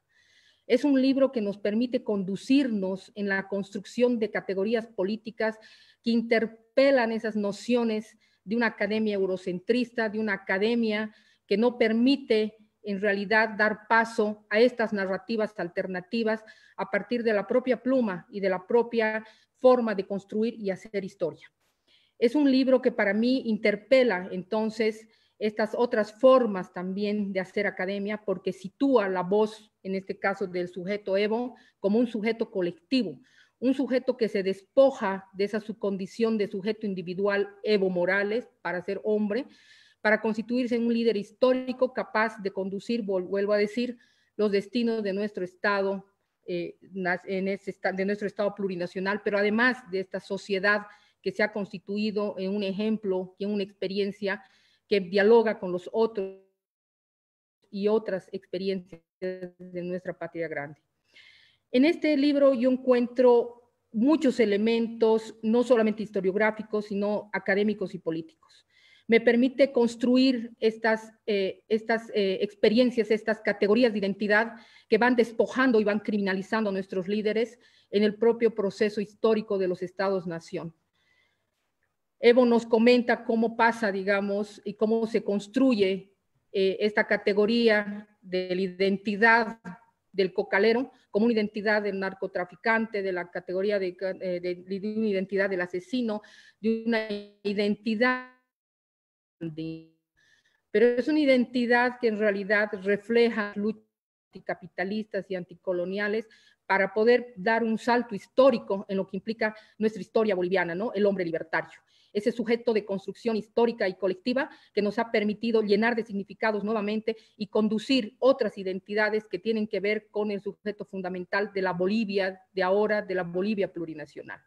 Es un libro que nos permite conducirnos en la construcción de categorías políticas que interpelan esas nociones de una academia eurocentrista, de una academia que no permite en realidad dar paso a estas narrativas alternativas a partir de la propia pluma y de la propia forma de construir y hacer historia. Es un libro que para mí interpela entonces estas otras formas también de hacer academia, porque sitúa la voz, en este caso del sujeto Evo, como un sujeto colectivo, un sujeto que se despoja de esa su condición de sujeto individual Evo Morales para ser hombre, para constituirse en un líder histórico capaz de conducir, vuelvo a decir, los destinos de nuestro Estado, de nuestro Estado plurinacional, pero además de esta sociedad que se ha constituido en un ejemplo y en una experiencia que dialoga con los otros y otras experiencias de nuestra patria grande. En este libro yo encuentro muchos elementos, no solamente historiográficos, sino académicos y políticos. Me permite construir estas experiencias, estas categorías de identidad que van despojando y van criminalizando a nuestros líderes en el propio proceso histórico de los Estados-nación. Evo nos comenta cómo pasa, digamos, y cómo se construye esta categoría de la identidad del cocalero como una identidad del narcotraficante, de la categoría de una identidad del asesino, de una identidad pero es una identidad que en realidad refleja luchas anticapitalistas y anticoloniales para poder dar un salto histórico en lo que implica nuestra historia boliviana, ¿no? El hombre libertario. Ese sujeto de construcción histórica y colectiva que nos ha permitido llenar de significados nuevamente y conducir otras identidades que tienen que ver con el sujeto fundamental de la Bolivia de ahora, de la Bolivia plurinacional.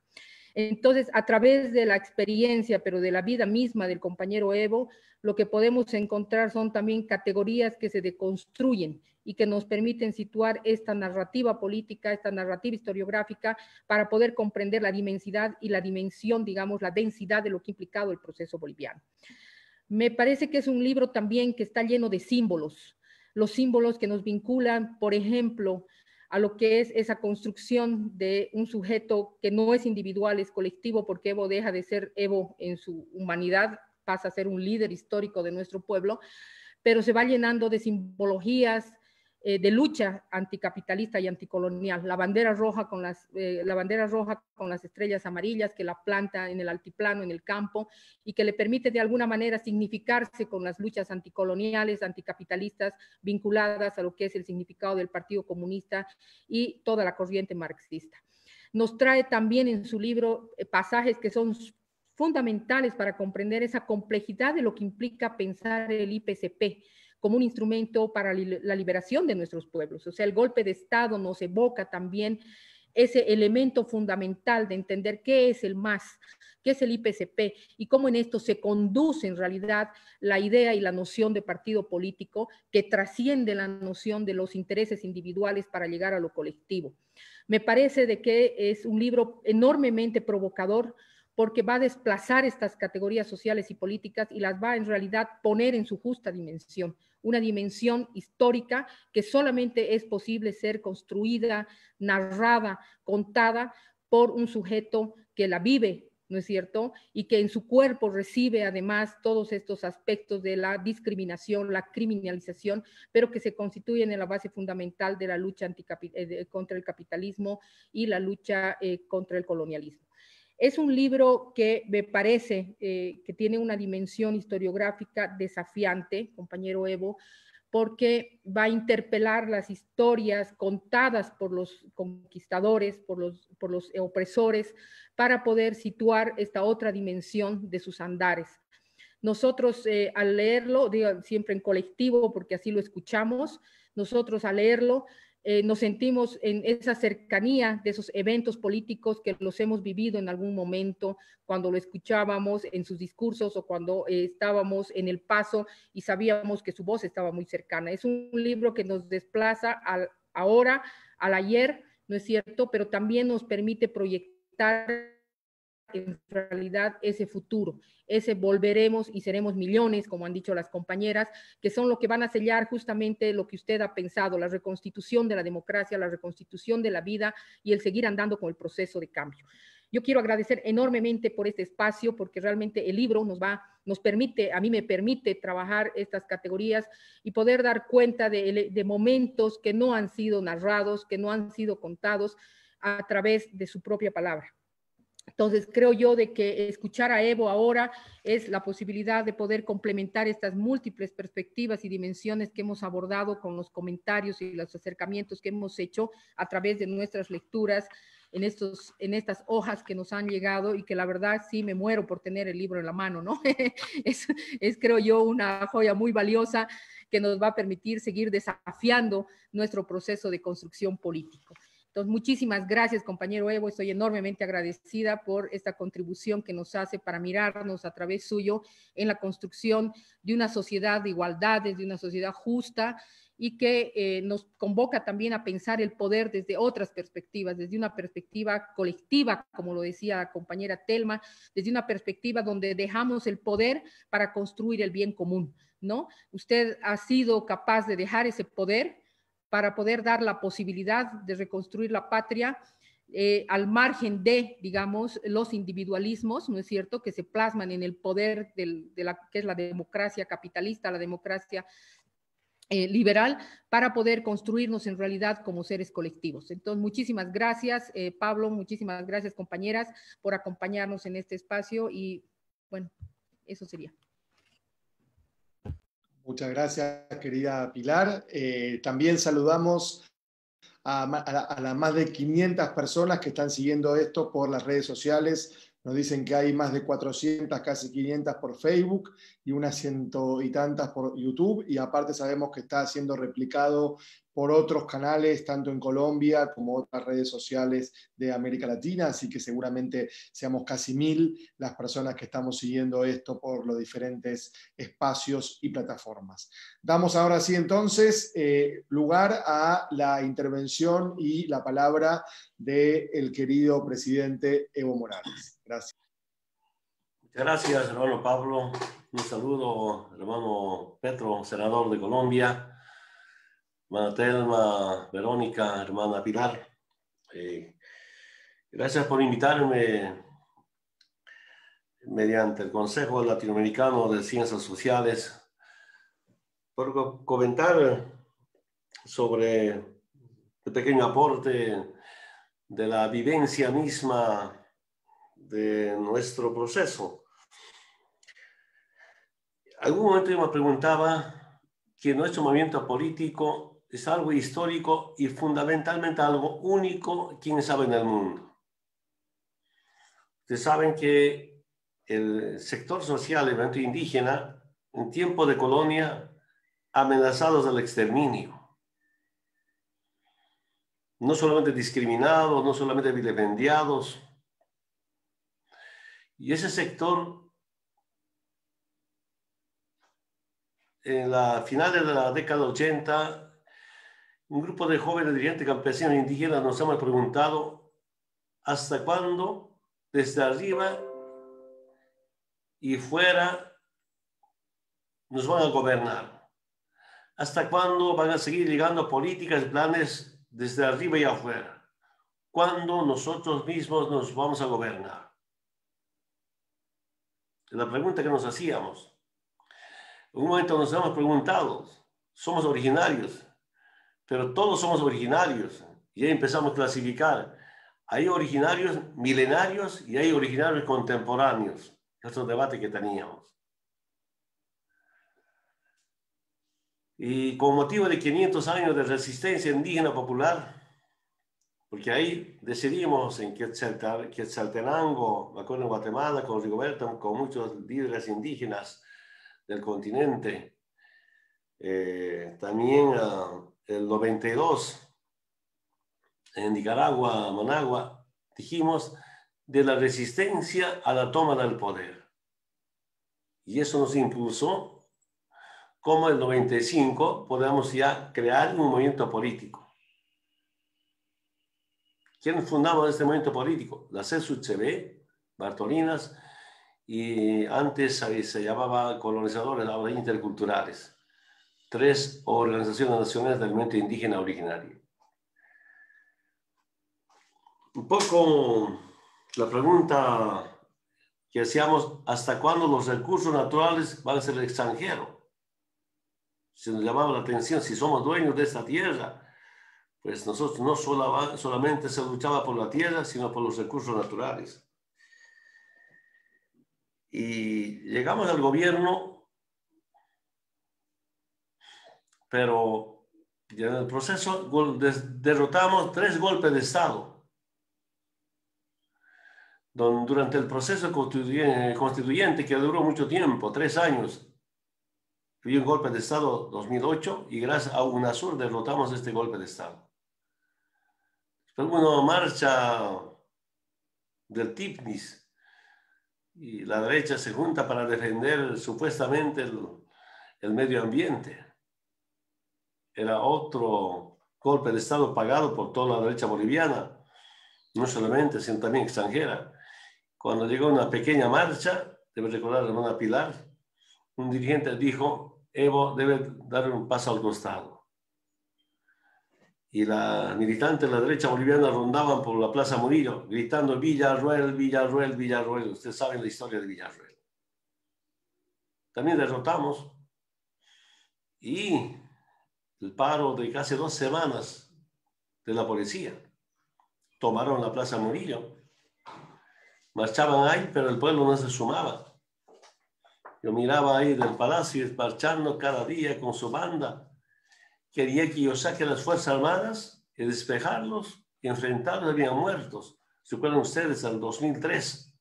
Entonces, a través de la experiencia, pero de la vida misma del compañero Evo, lo que podemos encontrar son también categorías que se deconstruyen y que nos permiten situar esta narrativa política, esta narrativa historiográfica, para poder comprender la dimensidad y la dimensión, digamos, la densidad de lo que ha implicado el proceso boliviano. Me parece que es un libro también que está lleno de símbolos, los símbolos que nos vinculan, por ejemplo, a lo que es esa construcción de un sujeto que no es individual, es colectivo, porque Evo deja de ser Evo en su humanidad, pasa a ser un líder histórico de nuestro pueblo, pero se va llenando de simbologías de lucha anticapitalista y anticolonial. La bandera roja con las estrellas amarillas que la planta en el altiplano, en el campo, y que le permite de alguna manera significarse con las luchas anticoloniales, anticapitalistas, vinculadas a lo que es el significado del Partido Comunista y toda la corriente marxista. Nos trae también en su libro pasajes que son fundamentales para comprender esa complejidad de lo que implica pensar el IPCP como un instrumento para la liberación de nuestros pueblos. O sea, el golpe de Estado nos evoca también ese elemento fundamental de entender qué es el MAS, qué es el IPCP y cómo en esto se conduce en realidad la idea y la noción de partido político que trasciende la noción de los intereses individuales para llegar a lo colectivo. Me parece de que es un libro enormemente provocador, porque va a desplazar estas categorías sociales y políticas y las va en realidad poner en su justa dimensión, una dimensión histórica que solamente es posible ser construida, narrada, contada por un sujeto que la vive, ¿no es cierto? Y que en su cuerpo recibe además todos estos aspectos de la discriminación, la criminalización, pero que se constituyen en la base fundamental de la lucha contra el capitalismo y la lucha contra el colonialismo. Es un libro que me parece que tiene una dimensión historiográfica desafiante, compañero Evo, porque va a interpelar las historias contadas por los conquistadores, por los opresores, para poder situar esta otra dimensión de sus andares. Nosotros al leerlo, digo, siempre en colectivo, porque así lo escuchamos, nosotros al leerlo nos sentimos en esa cercanía de esos eventos políticos que los hemos vivido en algún momento, cuando lo escuchábamos en sus discursos o cuando estábamos en el paso y sabíamos que su voz estaba muy cercana. Es un libro que nos desplaza al ahora, al ayer, ¿no es cierto? Pero también nos permite proyectar en realidad ese futuro, ese volveremos y seremos millones, como han dicho las compañeras, que son lo que van a sellar justamente lo que usted ha pensado, la reconstitución de la democracia, la reconstitución de la vida y el seguir andando con el proceso de cambio. Yo quiero agradecer enormemente por este espacio, porque realmente el libro nos permite, a mí me permite trabajar estas categorías y poder dar cuenta de momentos que no han sido narrados, que no han sido contados a través de su propia palabra. Entonces, creo yo de que escuchar a Evo ahora es la posibilidad de poder complementar estas múltiples perspectivas y dimensiones que hemos abordado con los comentarios y los acercamientos que hemos hecho a través de nuestras lecturas en estas hojas que nos han llegado y que la verdad sí me muero por tener el libro en la mano, ¿no? es creo yo, una joya muy valiosa que nos va a permitir seguir desafiando nuestro proceso de construcción político. Entonces, muchísimas gracias, compañero Evo. Estoy enormemente agradecida por esta contribución que nos hace para mirarnos a través suyo en la construcción de una sociedad de igualdades, de una sociedad justa y que nos convoca también a pensar el poder desde otras perspectivas, desde una perspectiva colectiva, como lo decía la compañera Telma, desde una perspectiva donde dejamos el poder para construir el bien común, ¿no? Usted ha sido capaz de dejar ese poder para poder dar la posibilidad de reconstruir la patria al margen de, digamos, los individualismos, ¿no es cierto?, que se plasman en el poder que es la democracia capitalista, la democracia liberal, para poder construirnos en realidad como seres colectivos. Entonces, muchísimas gracias, Pablo, muchísimas gracias, compañeras, por acompañarnos en este espacio y, bueno, eso sería. Muchas gracias, querida Pilar. También saludamos a las más de 500 personas que están siguiendo esto por las redes sociales. Nos dicen que hay más de 400, casi 500 por Facebook y unas 100 y tantas por YouTube. Y aparte sabemos que está siendo replicado por otros canales, tanto en Colombia como otras redes sociales de América Latina. Así que seguramente seamos casi 1000 las personas que estamos siguiendo esto por los diferentes espacios y plataformas. Damos ahora sí entonces lugar a la intervención y la palabra del querido presidente Evo Morales. Gracias. Muchas gracias, hermano Pablo. Un saludo, hermano Petro, senador de Colombia, hermana Telma, Verónica, hermana Pilar. Gracias por invitarme mediante el Consejo Latinoamericano de Ciencias Sociales por comentar sobre el pequeño aporte de la vivencia misma de nuestro proceso. Algún momento yo me preguntaba que nuestro movimiento político es algo histórico y fundamentalmente algo único, quién sabe, en el mundo. Ustedes saben que el sector social, el movimiento indígena, en tiempo de colonia, amenazados del exterminio. No solamente discriminados, no solamente vilipendiados. Y ese sector, en la finales de la década 80, un grupo de jóvenes dirigentes campesinos indígenas nos hemos preguntado hasta cuándo desde arriba y fuera nos van a gobernar. ¿Hasta cuándo van a seguir llegando políticas, planes desde arriba y afuera? ¿Cuándo nosotros mismos nos vamos a gobernar? Es la pregunta que nos hacíamos. En un momento nos hemos preguntado, somos originarios, pero todos somos originarios. Y ahí empezamos a clasificar. Hay originarios milenarios y hay originarios contemporáneos. Es otro debate que teníamos. Y con motivo de 500 años de resistencia indígena popular, porque ahí decidimos en Quetzaltenango, me acuerdo en Guatemala, con Rigoberto, con muchos líderes indígenas del continente, también el 92, en Nicaragua, Managua, dijimos de la resistencia a la toma del poder. Y eso nos impulsó, como en el 95 podamos ya crear un movimiento político. ¿Quién fundaba este movimiento político? La CSUCB, Bartolinas, y antes se llamaba colonizadores, ahora interculturales. 3 organizaciones nacionales del movimiento indígena originario. Un poco la pregunta que hacíamos, ¿hasta cuándo los recursos naturales van a ser extranjeros? Se nos llamaba la atención, si somos dueños de esta tierra, pues nosotros no solamente se luchaba por la tierra, sino por los recursos naturales. Y llegamos al gobierno, pero ya en el proceso derrotamos 3 golpes de Estado. Durante el proceso constituyente, que duró mucho tiempo, 3 años, fue un golpe de Estado 2008 y gracias a UNASUR derrotamos este golpe de Estado. Fue una marcha del TIPNIS y la derecha se junta para defender supuestamente el medio ambiente. Era otro golpe de Estado pagado por toda la derecha boliviana, no solamente, sino también extranjera. Cuando llegó una pequeña marcha, debe recordar la hermana Pilar, un dirigente dijo, Evo debe dar un paso al costado. y la militante de la derecha boliviana rondaban por la Plaza Murillo, gritando Villarroel, Villarroel, Villarroel. Ustedes saben la historia de Villarroel. También derrotamos y el paro de casi 2 semanas de la policía. Tomaron la Plaza Murillo. Marchaban ahí, pero el pueblo no se sumaba. Yo miraba ahí del palacio marchando cada día con su banda. Quería que yo saque las Fuerzas Armadas y despejarlos y enfrentarlos. Habían muertos. ¿Se acuerdan ustedes? En 2003,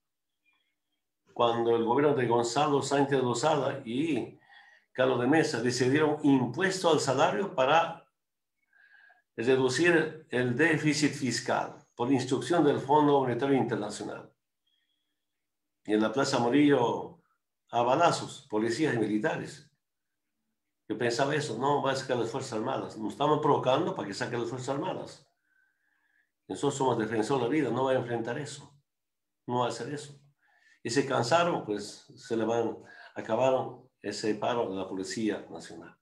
cuando el gobierno de Gonzalo Sánchez de Lozada y Carlos de Mesa decidieron impuesto al salario para reducir el déficit fiscal por instrucción del Fondo Monetario Internacional. Y en la Plaza Murillo, a balazos, policías y militares. Yo pensaba eso, no va a sacar las Fuerzas Armadas. Nos estaban provocando para que saquen las Fuerzas Armadas. Nosotros somos defensores de la vida, no va a enfrentar eso. No va a hacer eso. Y se cansaron, pues acabaron ese paro de la Policía Nacional.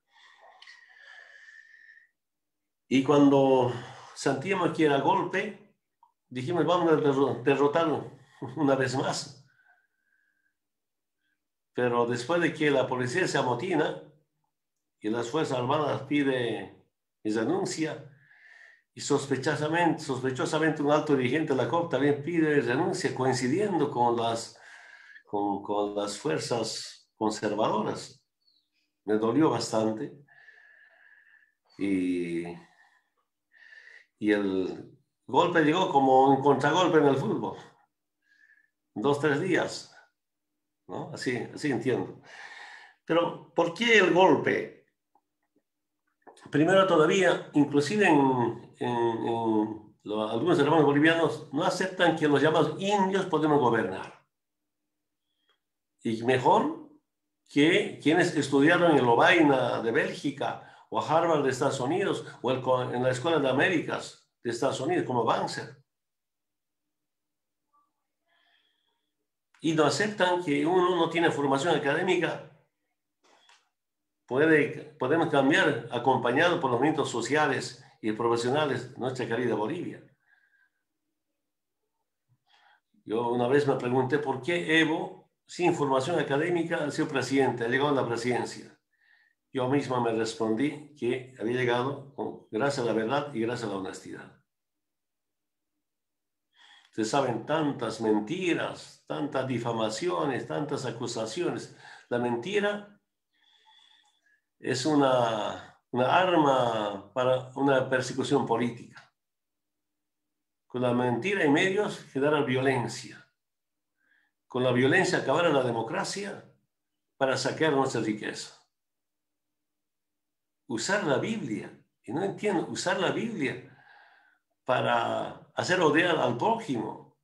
Y cuando sentíamos que era golpe, dijimos, vamos a derrotarlo una vez más. Pero después de que la policía se amotina y las Fuerzas Armadas piden renuncia, y sospechosamente un alto dirigente de la COP también pide renuncia, coincidiendo con las fuerzas conservadoras. Me dolió bastante. Y el golpe llegó como un contragolpe en el fútbol. 2 o 3 días. ¿No? Así entiendo. Pero, ¿por qué el golpe? Primero todavía, inclusive algunos hermanos bolivianos no aceptan que los llamados indios podemos gobernar. Y mejor que quienes estudiaron en Lovaina de Bélgica, o Harvard de Estados Unidos, o en la Escuela de Américas de Estados Unidos, como Banzer. Y no aceptan que uno no tiene formación académica. Podemos cambiar acompañado por los movimientos sociales y profesionales de nuestra querida Bolivia. Yo una vez me pregunté por qué Evo, sin formación académica, ha sido presidente, ha llegado a la presidencia. Yo misma me respondí que había llegado gracias a la verdad y gracias a la honestidad. Ustedes saben, tantas mentiras, tantas difamaciones, tantas acusaciones. La mentira es una arma para una persecución política. Con la mentira y medios genera violencia. Con la violencia acabar la democracia para saquear nuestra riqueza. Usar la Biblia, y no entiendo, usar la Biblia para hacer odiar al prójimo.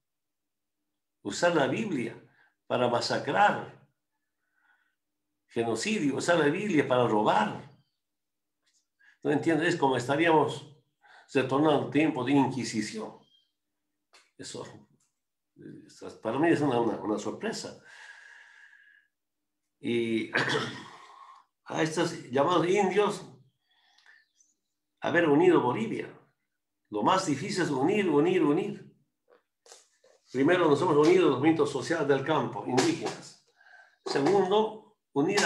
Usar la Biblia para masacrar. Genocidio, usar la Biblia para robar. No entiendo, es como estaríamos retornando tiempo de Inquisición. Eso para mí es una sorpresa. Y a estos llamados indios, haber unido Bolivia. Lo más difícil es unir. Primero nos hemos unido los movimientos sociales del campo, indígenas. Segundo, unir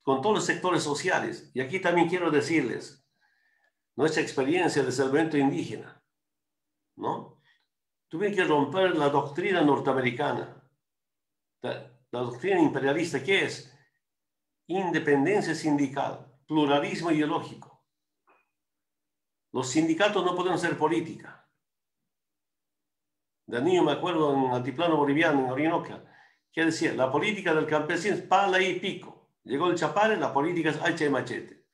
con todos los sectores sociales. Y aquí también quiero decirles nuestra experiencia de movimiento indígena, ¿no? Tuvimos que romper la doctrina norteamericana, la doctrina imperialista, que es independencia sindical, pluralismo ideológico. Los sindicatos no pueden hacer política. De niño me acuerdo en el altiplano boliviano, en Orinoca, que decía, la política del campesino es pala y pico. Llegó el Chapare, la política es hacha y machete.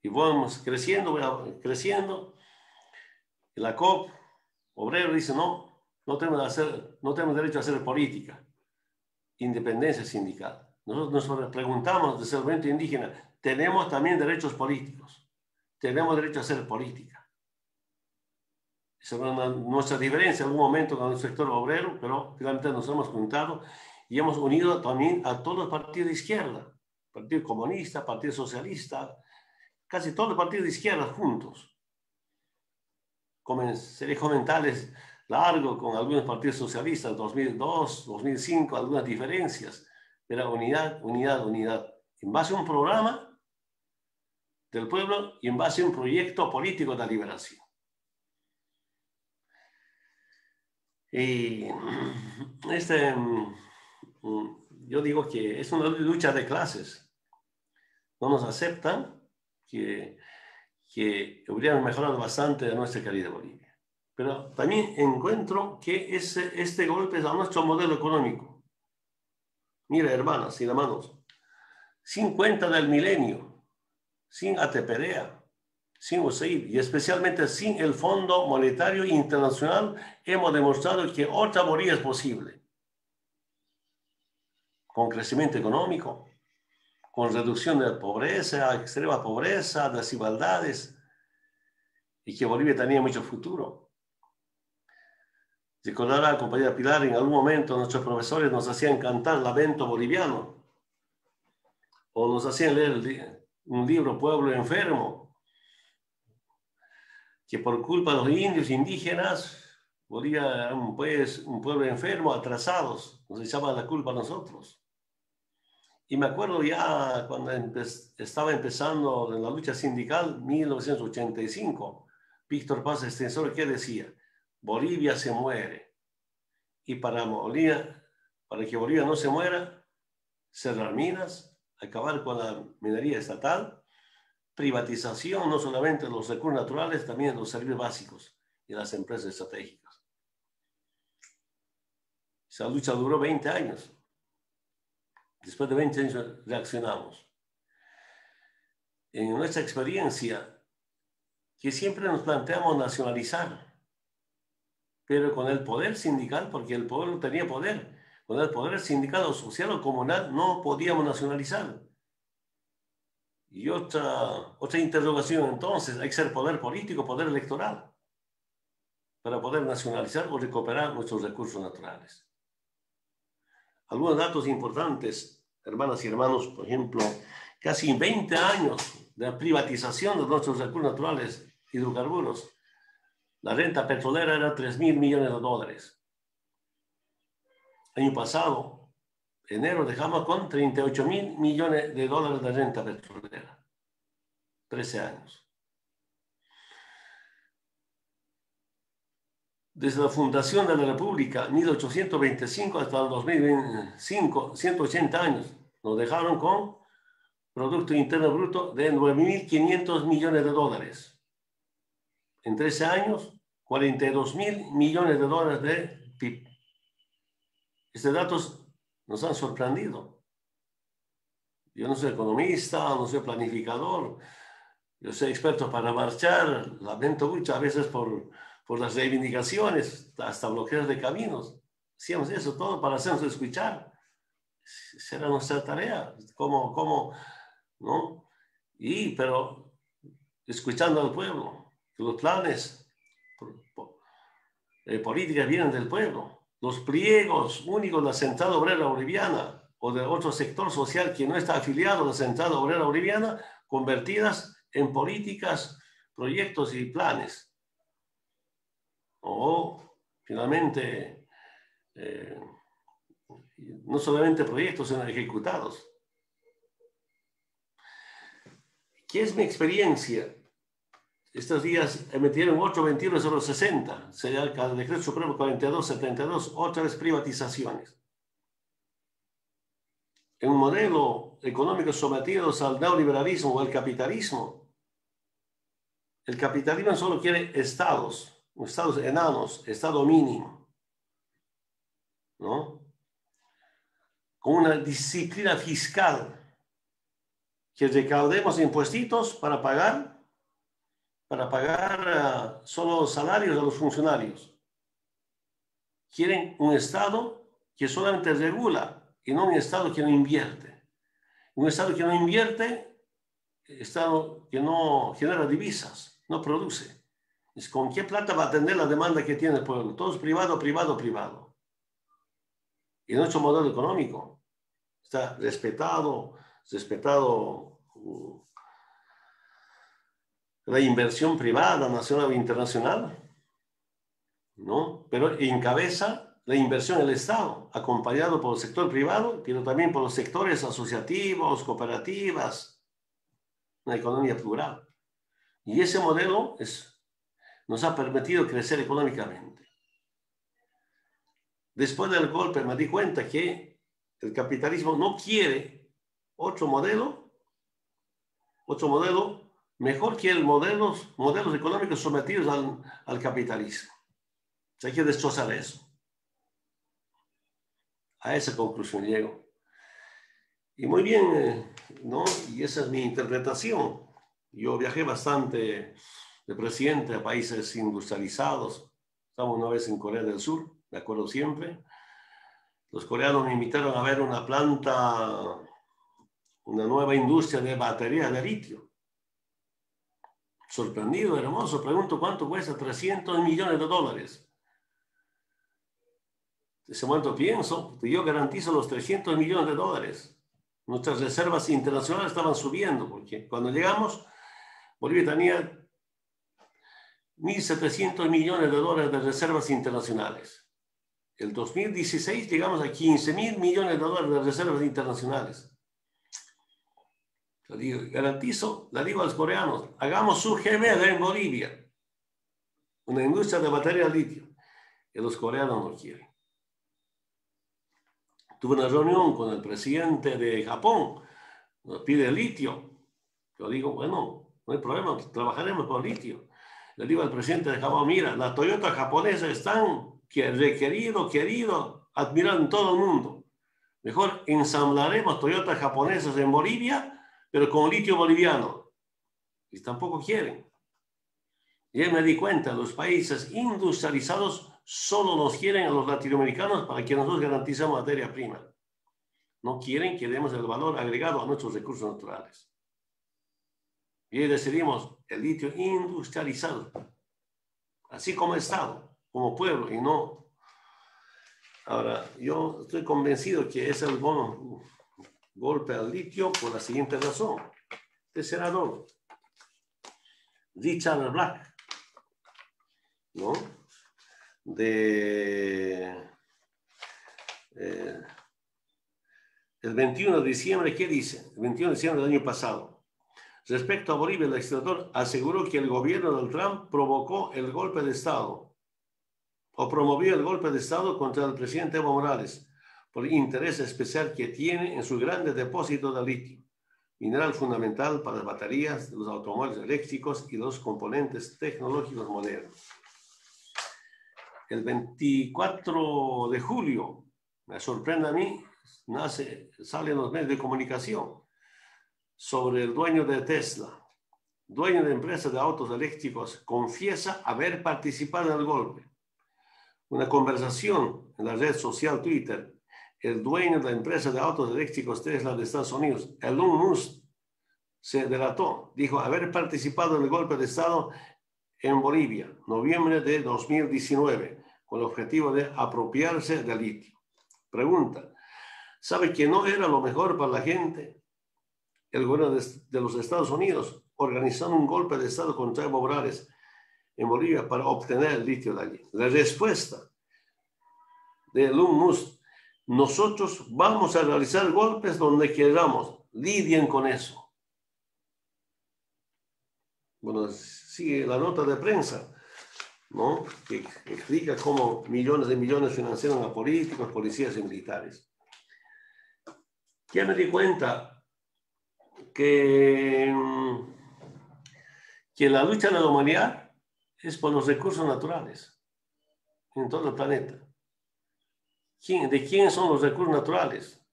Y vamos creciendo. Y la COP, obrero, dice, no tenemos derecho a hacer política. Independencia sindical. Nosotros nos preguntamos desde el movimiento indígena, tenemos también derechos políticos. Tenemos derecho a hacer política. Esa es nuestra diferencia en algún momento con el sector obrero, pero finalmente nos hemos juntado y hemos unido también a todos los partidos de izquierda. Partido Comunista, Partido Socialista, casi todos los partidos de izquierda juntos. Sería comentarles largo con algunos partidos socialistas, 2002, 2005, algunas diferencias, pero unidad, unidad, unidad. En base a un programa del pueblo y en base a un proyecto político de liberación. Y yo digo que es una lucha de clases. No nos aceptan que hubiéramos mejorado bastante de nuestra querida Bolivia. Pero también encuentro que este golpe es a nuestro modelo económico. Mira, hermanas y hermanos, sin cuenta del milenio, sin ATPDA, sin USAID y especialmente sin el Fondo Monetario Internacional, hemos demostrado que otra Bolivia es posible. Con crecimiento económico, con reducción de pobreza, extrema pobreza, desigualdades, y que Bolivia tenía mucho futuro. Recordará, compañera Pilar, en algún momento nuestros profesores nos hacían cantar Lamento Boliviano, o nos hacían leer un libro, Pueblo Enfermo, que por culpa de los indios indígenas, Bolivia era un pueblo enfermo, atrasados, nos echaban la culpa a nosotros. Y me acuerdo ya cuando estaba empezando en la lucha sindical, 1985, Víctor Paz Extensor, que decía, Bolivia se muere. Y para que Bolivia no se muera, cerrar minas, acabar con la minería estatal, privatización no solamente de los recursos naturales, también de los servicios básicos y las empresas estratégicas. Esa lucha duró 20 años. Después de 20 años reaccionamos. En nuestra experiencia, que siempre nos planteamos nacionalizar, pero con el poder sindical, porque el pueblo tenía poder, con el poder sindical o social o comunal no podíamos nacionalizar. Y otra interrogación entonces, hay que ser poder político, poder electoral, para poder nacionalizar o recuperar nuestros recursos naturales. Algunos datos importantes, hermanas y hermanos, por ejemplo, casi 20 años de privatización de nuestros recursos naturales, hidrocarburos. La renta petrolera era 3.000 millones de dólares. Año pasado, enero, dejamos con 38.000 millones de dólares de renta petrolera. 13 años. Desde la fundación de la República, 1825 hasta el 2025, 180 años, nos dejaron con Producto Interno Bruto de 9.500 millones de dólares. En 13 años, 42.000 millones de dólares de PIB. Estos datos nos han sorprendido. Yo no soy economista, no soy planificador, yo soy experto para marchar, lamento mucho a veces por las reivindicaciones, hasta bloqueos de caminos. Hacíamos eso todo para hacernos escuchar. Será nuestra tarea. ¿Cómo? ¿No? Pero escuchando al pueblo, que los planes políticas vienen del pueblo. Los pliegos únicos de la Central Obrera Boliviana o de otro sector social que no está afiliado a la Central Obrera Boliviana, convertidas en políticas, proyectos y planes. O finalmente, no solamente proyectos, sino ejecutados. ¿Qué es mi experiencia? Estos días emitieron otro 21.060, sería el Decreto Supremo 42.72, otra vez privatizaciones. En un modelo económico sometidos al neoliberalismo o al capitalismo, el capitalismo solo quiere estados enanos, estado mínimo, ¿no? Con una disciplina fiscal, que recaudemos impuestos para pagar solo los salarios de los funcionarios. Quieren un Estado que solamente regula y no un Estado que no invierte. Un Estado que no invierte, Estado que no genera divisas, no produce. Es con qué plata va a atender la demanda que tiene el pueblo. Todo es privado, privado, privado. Y nuestro modelo económico está respetado la inversión privada, nacional e internacional, ¿no? Pero encabeza la inversión del Estado, acompañado por el sector privado, pero también por los sectores asociativos, cooperativas, una economía plural. Y ese modelo nos ha permitido crecer económicamente. Después del golpe me di cuenta que el capitalismo no quiere otro modelo mejor que el modelos económicos sometidos al capitalismo. O sea, hay que destrozar eso. A esa conclusión llego. Y muy bien, ¿no? Y esa es mi interpretación. Yo viajé bastante de presidente a países industrializados. Estamos una vez en Corea del Sur, me acuerdo siempre. Los coreanos me invitaron a ver una planta, una nueva industria de batería de litio. Sorprendido, hermoso. Pregunto, ¿cuánto cuesta? $300 millones. En ese momento pienso, yo garantizo los $300 millones. Nuestras reservas internacionales estaban subiendo, porque cuando llegamos, Bolivia tenía $1.700 millones de reservas internacionales. El 2016 llegamos a $15.000 millones de reservas internacionales. Le digo, garantizo, le digo a los coreanos, hagamos su gemela en Bolivia, una industria de batería de litio. Y los coreanos no quieren. Tuve una reunión con el presidente de Japón, nos pide litio. Yo digo, bueno, no hay problema, trabajaremos por litio. Le digo al presidente de Japón, mira, la Toyota japonesa están querido, admirado en todo el mundo. Mejor ensamblaremos Toyotas japonesas en Bolivia, pero con litio boliviano. Y tampoco quieren. Y ahí me di cuenta, los países industrializados solo nos quieren a los latinoamericanos para que nosotros garanticemos materia prima. No quieren que demos el valor agregado a nuestros recursos naturales. Y ahí decidimos el litio industrializado, así como Estado, como pueblo, y no. Ahora, yo estoy convencido que es el golpe al litio por la siguiente razón. El senador Richard Black, ¿no? El 21 de diciembre, ¿qué dice? El 21 de diciembre del año pasado. Respecto a Bolivia, el legislador aseguró que el gobierno del Trump provocó el golpe de Estado o promovió el golpe de Estado contra el presidente Evo Morales por el interés especial que tiene en su grande depósito de litio, mineral fundamental para las baterías de los automóviles eléctricos y los componentes tecnológicos modernos. El 24 de julio, me sorprende a mí, sale en los medios de comunicación sobre el dueño de Tesla, dueño de empresas de autos eléctricos, confiesa haber participado en el golpe. Una conversación en la red social Twitter, el dueño de la empresa de autos eléctricos Tesla de Estados Unidos, Elon Musk, se delató, dijo haber participado en el golpe de Estado en Bolivia, noviembre de 2019, con el objetivo de apropiarse del litio. Pregunta, ¿sabe que no era lo mejor para la gente? El gobierno de los Estados Unidos organizando un golpe de Estado contra Evo Morales en Bolivia para obtener el litio de allí. La respuesta de Elon Musk, nosotros vamos a realizar golpes donde queramos, lidien con eso. Bueno, sigue la nota de prensa, ¿no? Que explica cómo millones de millones financiaron a políticos, policías y militares. Ya me di cuenta que la lucha de la humanidad es por los recursos naturales en todo el planeta. ¿De quién son los recursos naturales?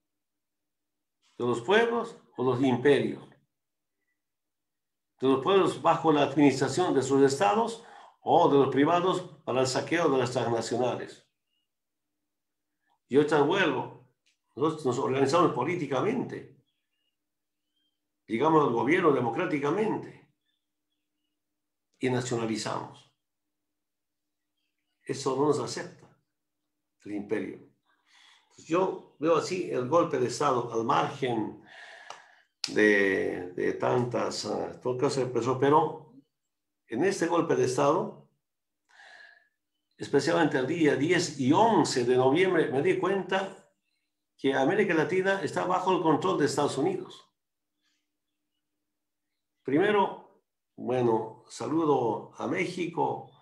¿De los pueblos o los imperios? ¿De los pueblos bajo la administración de sus estados o de los privados para el saqueo de las transnacionales? Yo te vuelvo, nosotros nos organizamos políticamente, llegamos al gobierno democráticamente y nacionalizamos. Eso no nos acepta el imperio. Yo veo así el golpe de Estado al margen de tantas cosas, pero en este golpe de Estado, especialmente el día 10 y 11 de noviembre, me di cuenta que América Latina está bajo el control de Estados Unidos. Primero, bueno, saludo a México.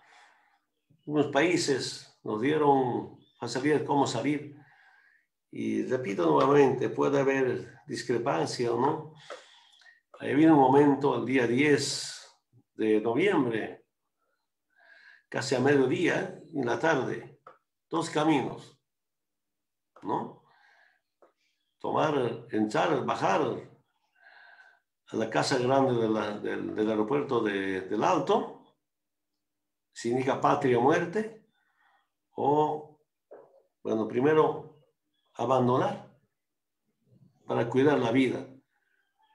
Unos países nos dieron facilidad de cómo salir. Y repito nuevamente, puede haber discrepancia o no. Ahí viene un momento, el día 10 de noviembre, casi a mediodía, en la tarde, dos caminos, ¿no? Tomar, entrar, bajar a la casa grande del aeropuerto del Alto, significa patria o muerte, o, bueno, primero abandonar para cuidar la vida,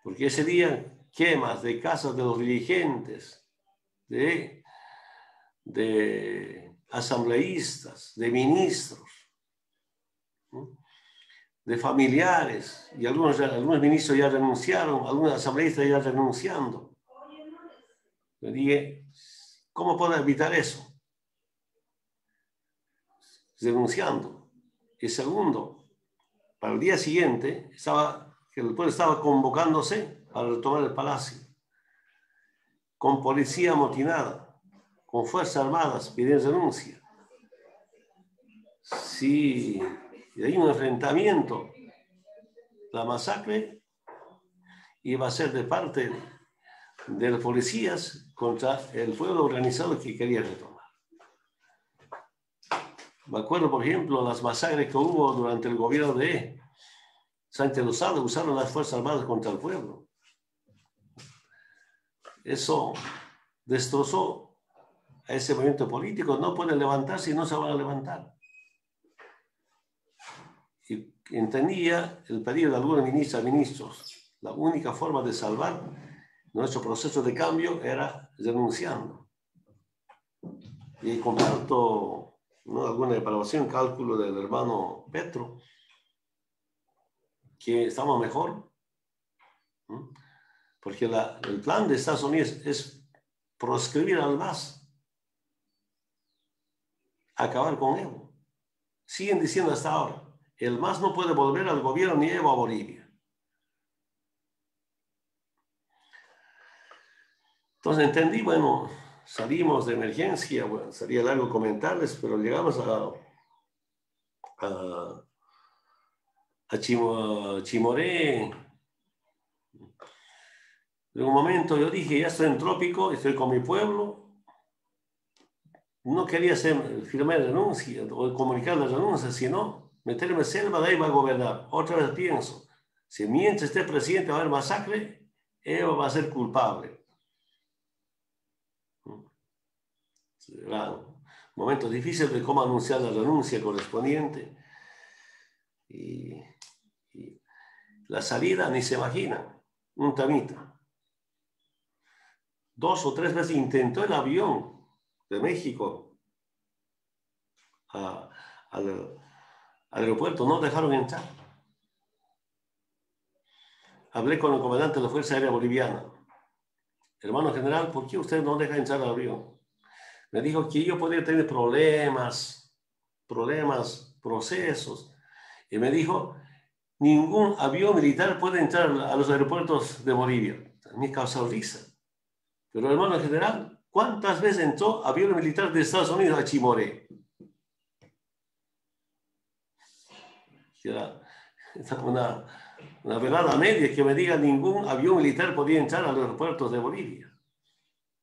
porque ese día quemas de casas de los dirigentes, de asambleístas, de ministros, ¿no? De familiares, y algunos ministros ya renunciaron, algunos asambleístas ya renunciando. Yo dije, ¿cómo puedo evitar eso? Renunciando. Y segundo, para el día siguiente, que el pueblo estaba convocándose para retomar el palacio, con policía amotinada, con fuerzas armadas pidiendo renuncia. Sí. Y hay un enfrentamiento. La masacre iba a ser de parte de los policías contra el pueblo organizado que quería retomar. Me acuerdo, por ejemplo, las masacres que hubo durante el gobierno de Sánchez Lozada, usaron las Fuerzas Armadas contra el pueblo. Eso destrozó a ese movimiento político. No pueden levantarse y no se van a levantar. Y entendía el pedido de algunos ministros. La única forma de salvar nuestro proceso de cambio era renunciando. Y comparto, ¿no?, alguna evaluación, cálculo del hermano Petro, que estamos mejor. ¿No? Porque el plan de Estados Unidos es proscribir al MAS, acabar con Evo. Siguen diciendo hasta ahora, el MAS no puede volver al gobierno ni Evo a Bolivia. Entonces entendí, bueno, salimos de emergencia, bueno, sería largo comentarles, pero llegamos a Chimoré. En un momento yo dije, ya estoy en Trópico, estoy con mi pueblo. No quería firmar renuncia o comunicar la renuncia, sino meterme en selva, de ahí va a gobernar. Otra vez pienso, si mientras esté presidente va a haber masacre, Evo va a ser culpable. Será un momento difícil de cómo anunciar la renuncia correspondiente. Y la salida ni se imagina, un tamita. 2 o 3 veces intentó el avión de México al aeropuerto, no dejaron entrar. Hablé con el comandante de la Fuerza Aérea Boliviana. Hermano general, ¿por qué usted no deja entrar al avión? Me dijo que yo podía tener problemas, procesos. Y me dijo, ningún avión militar puede entrar a los aeropuertos de Bolivia. Me causó risa. Pero hermano general, ¿cuántas veces entró avión militar de Estados Unidos a Chimoré? Era una verdad a media que me diga ningún avión militar podía entrar a los aeropuertos de Bolivia.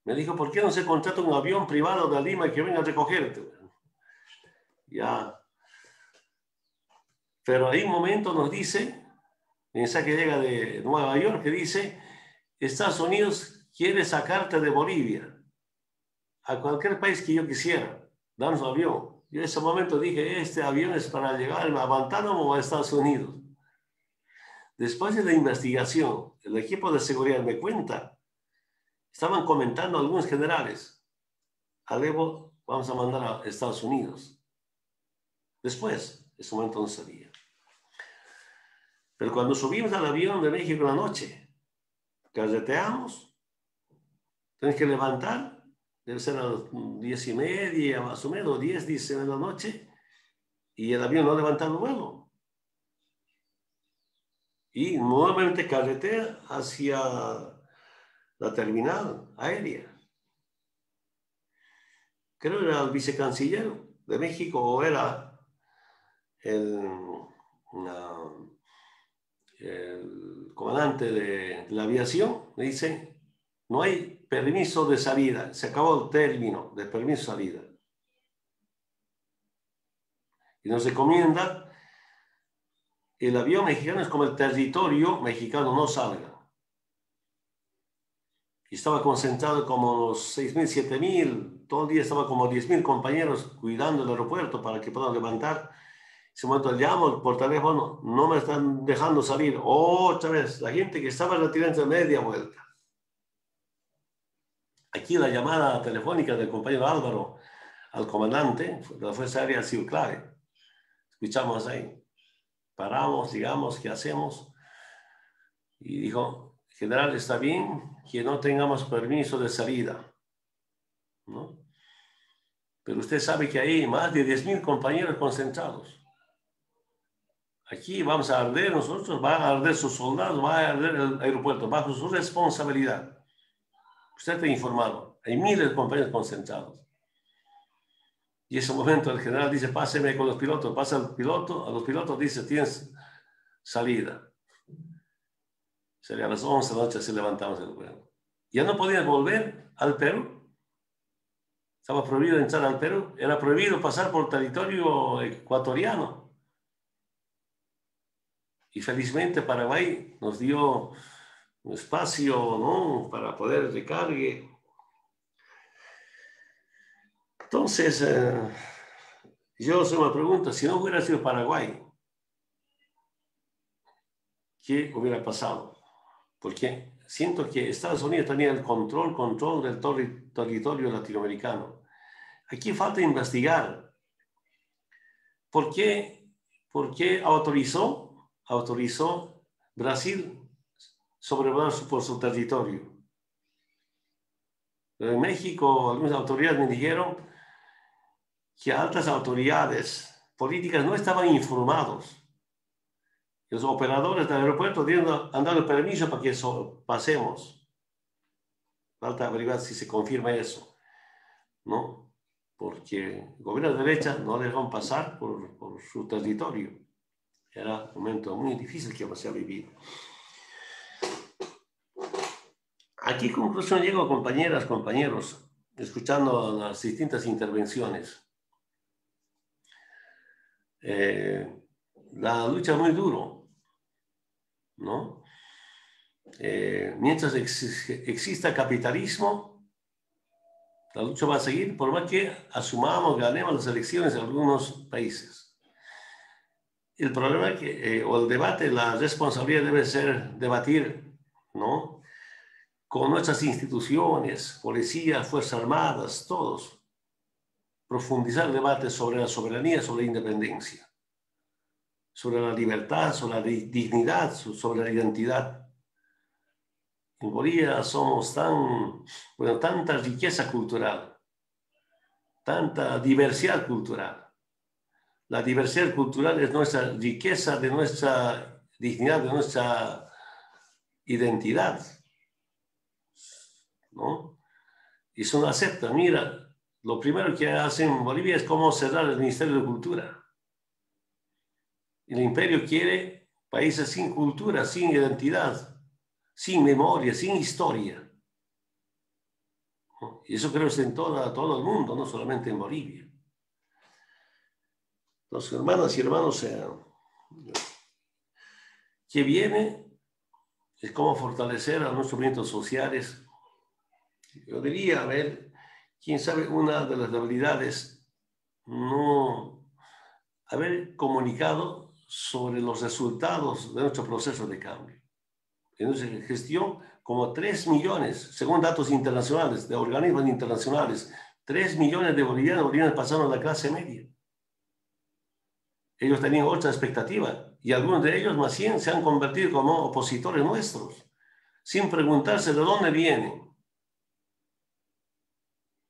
Me dijo, ¿por qué no se contrata un avión privado de Lima que venga a recogerte? Ya. Pero hay un momento nos dice, mensaje que llega de Nueva York, que dice, Estados Unidos quiere sacarte de Bolivia a cualquier país que yo quisiera, danos un avión. Yo en ese momento dije, este avión es para llegar a Guantánamo o a Estados Unidos. Después de la investigación, el equipo de seguridad me cuenta, estaban comentando algunos generales, a Evo vamos a mandar a Estados Unidos. Después, ese momento no sabía. Pero cuando subimos al avión de México en la noche, carreteamos, tienes que levantar debe ser a las 10:30, más o menos, 10 de la noche, y el avión no levanta el vuelo. Y nuevamente carretea hacia la terminal aérea. Creo que era el vicecanciller de México o era el comandante de la aviación. Me dice, no hay permiso de salida, se acabó el término de permiso de salida. Y nos recomienda, el avión mexicano es como el territorio mexicano, no salga. Y estaba concentrado como los 6.000, 7.000, todo el día estaba como 10.000 compañeros cuidando el aeropuerto para que puedan levantar. En ese momento llamo por teléfono, no me están dejando salir. Otra vez, la gente que estaba retirando media vuelta. Aquí la llamada telefónica del compañero Álvaro al comandante de la Fuerza Aérea ha sido clave. Escuchamos ahí, paramos, digamos, ¿qué hacemos? Y dijo, general, está bien que no tengamos permiso de salida, ¿no? Pero usted sabe que hay más de 10.000 compañeros concentrados. Aquí vamos a arder nosotros, van a arder sus soldados, va a arder el aeropuerto, bajo su responsabilidad. Usted está informado, hay miles de compañeros concentrados. Y en ese momento el general dice, páseme con los pilotos, pasa el piloto, a los pilotos dice, tienes salida. Sería a las 11 de la noche si levantamos el vuelo. Ya no podían volver al Perú. Estaba prohibido entrar al Perú. Era prohibido pasar por territorio ecuatoriano. Y felizmente Paraguay nos dio un espacio, ¿no?, para poder recargue. Entonces, yo se me pregunto, si no hubiera sido Paraguay, ¿qué hubiera pasado? Porque siento que Estados Unidos tenía el control del territorio latinoamericano. Aquí falta investigar. ¿Por qué autorizó Brasil sobrevolar por su territorio? En México, algunas autoridades me dijeron que altas autoridades políticas no estaban informados. Los operadores del aeropuerto han dado permiso para que pasemos. Falta averiguar si se confirma eso, ¿no? Porque el gobierno de derecha no dejaron pasar por su territorio. Era un momento muy difícil que se ha vivido. ¿A qué conclusión llego, compañeras, compañeros, escuchando las distintas intervenciones? La lucha es muy duro, ¿no? Mientras exista capitalismo, la lucha va a seguir, por más que asumamos, ganemos las elecciones en algunos países. El problema es que, o el debate, la responsabilidad debe ser debatir, ¿no?, con nuestras instituciones, policías, fuerzas armadas, todos, profundizar el debate sobre la soberanía, sobre la independencia, sobre la libertad, sobre la dignidad, sobre la identidad. En Bolivia somos tanta riqueza cultural, tanta diversidad cultural. La diversidad cultural es nuestra riqueza, de nuestra dignidad, de nuestra identidad, ¿no? Y eso no acepta. Mira, lo primero que hacen en Bolivia es cómo cerrar el Ministerio de Cultura. El imperio quiere países sin cultura, sin identidad, sin memoria, sin historia. Y eso creo que es en todo el mundo, no solamente en Bolivia. Entonces, hermanas y hermanos, que viene es cómo fortalecer a nuestros movimientos sociales. Yo diría, a ver, quién sabe, una de las debilidades, no haber comunicado sobre los resultados de nuestro proceso de cambio. En nuestra gestión, como 3 millones, según datos internacionales, de organismos internacionales, 3 millones de bolivianos pasaron a la clase media. Ellos tenían otra expectativa y algunos de ellos más bien se han convertido como opositores nuestros, sin preguntarse de dónde vienen.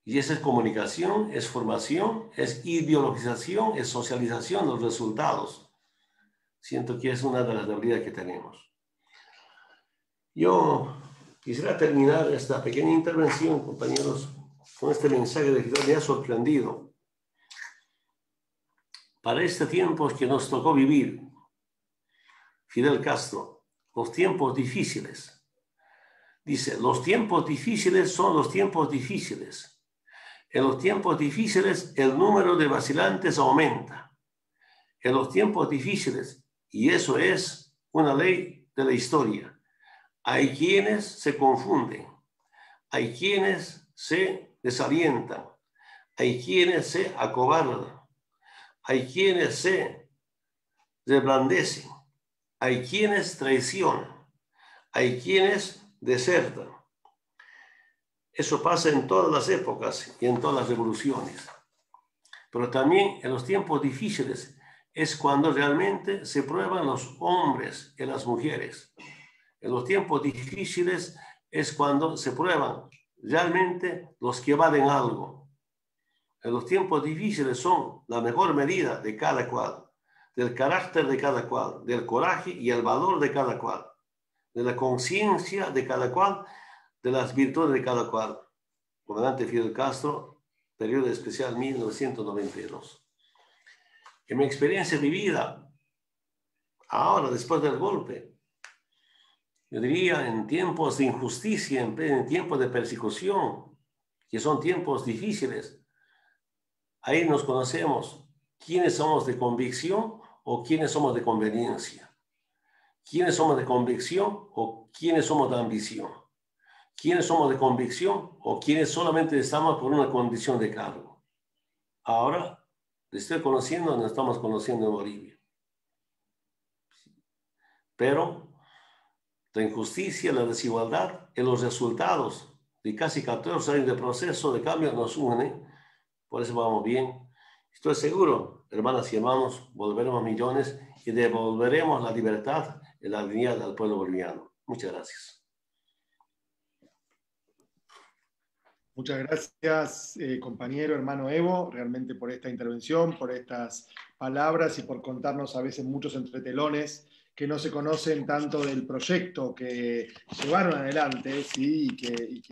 Y esa es comunicación, es formación, es ideologización, es socialización de los resultados. Siento que es una de las debilidades que tenemos. Yo quisiera terminar esta pequeña intervención, compañeros, con este mensaje de que me ha sorprendido. Para este tiempo que nos tocó vivir, Fidel Castro, los tiempos difíciles. Dice, los tiempos difíciles son los tiempos difíciles. En los tiempos difíciles el número de vacilantes aumenta. En los tiempos difíciles, y eso es una ley de la historia, hay quienes se confunden, hay quienes se desalientan, hay quienes se acobardan, hay quienes se reblandecen, hay quienes traicionan, hay quienes desertan. Eso pasa en todas las épocas y en todas las revoluciones. Pero también en los tiempos difíciles es cuando realmente se prueban los hombres y las mujeres. En los tiempos difíciles es cuando se prueban realmente los que valen algo. En los tiempos difíciles son la mejor medida de cada cual, del carácter de cada cual, del coraje y el valor de cada cual, de la conciencia de cada cual, de las virtudes de cada cual. Comandante Fidel Castro, periodo especial 1992. En mi experiencia vivida, ahora después del golpe, yo diría en tiempos de injusticia, en tiempos de persecución, que son tiempos difíciles, ahí nos conocemos quiénes somos de convicción o quiénes somos de conveniencia. ¿Quiénes somos de convicción o quiénes somos de ambición? ¿Quiénes somos de convicción o quiénes solamente estamos por una condición de cargo? Ahora, le estoy conociendo, nos estamos conociendo en Bolivia. Pero la injusticia, la desigualdad y los resultados de casi 14 años de proceso de cambio nos unen. Por eso vamos bien. Estoy seguro, hermanas y hermanos, volveremos millones y devolveremos la libertad y la dignidad al pueblo boliviano. Muchas gracias. Muchas gracias, compañero, hermano Evo, realmente por esta intervención, por estas palabras y por contarnos a veces muchos entretelones que no se conocen tanto del proyecto que llevaron adelante, ¿sí? y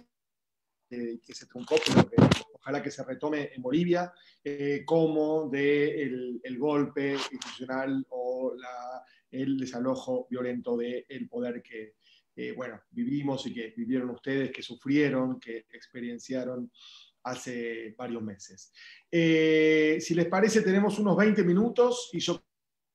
que se truncó, pero que ojalá que se retome en Bolivia, como del golpe institucional o el desalojo violento del poder que bueno, vivimos y que vivieron ustedes, que sufrieron, que experienciaron hace varios meses. Si les parece, tenemos unos 20 minutos y yo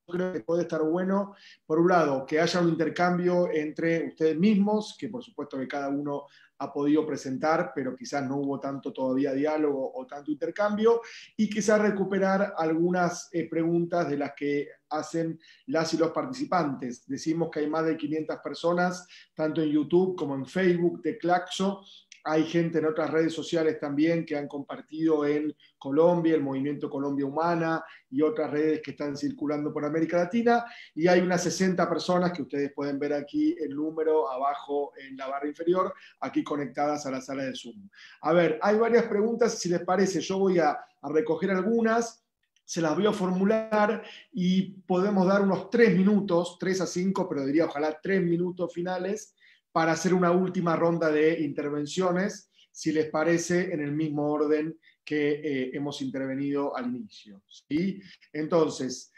creo que puede estar bueno, por un lado, que haya un intercambio entre ustedes mismos, que por supuesto que cada uno ha podido presentar, pero quizás no hubo tanto todavía diálogo o tanto intercambio, y quizás recuperar algunas preguntas de las que hacen las y los participantes. Decimos que hay más de 500 personas, tanto en YouTube como en Facebook de Claxo. Hay gente en otras redes sociales también que han compartido en Colombia, el Movimiento Colombia Humana y otras redes que están circulando por América Latina. Y hay unas 60 personas que ustedes pueden ver aquí el número abajo en la barra inferior, aquí conectadas a la sala de Zoom. A ver, hay varias preguntas, si les parece, yo voy a recoger algunas, se las voy a formular y podemos dar unos 3 minutos, 3 a 5, pero diría ojalá 3 minutos finales, para hacer una última ronda de intervenciones, si les parece, en el mismo orden que hemos intervenido al inicio, ¿sí? Entonces,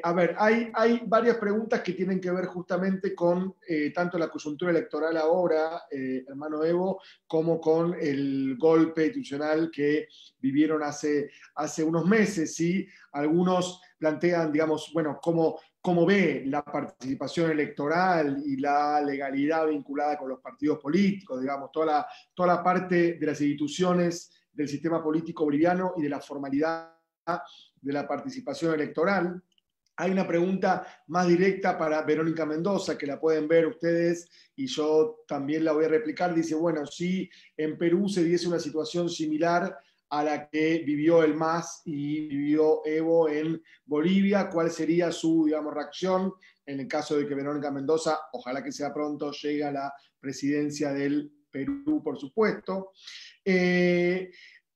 a ver, hay varias preguntas que tienen que ver justamente con tanto la coyuntura electoral ahora, hermano Evo, como con el golpe institucional que vivieron hace unos meses, ¿sí? Algunos plantean, digamos, bueno, cómo ve la participación electoral y la legalidad vinculada con los partidos políticos, digamos, toda la parte de las instituciones del sistema político boliviano y de la formalidad de la participación electoral. Hay una pregunta más directa para Verónica Mendoza, que la pueden ver ustedes y yo también la voy a replicar. Dice, bueno, si en Perú se diese una situación similar a la que vivió el MAS y vivió Evo en Bolivia, ¿cuál sería su, digamos, reacción en el caso de que Verónica Mendoza, ojalá que sea pronto, llegue a la presidencia del Perú, por supuesto?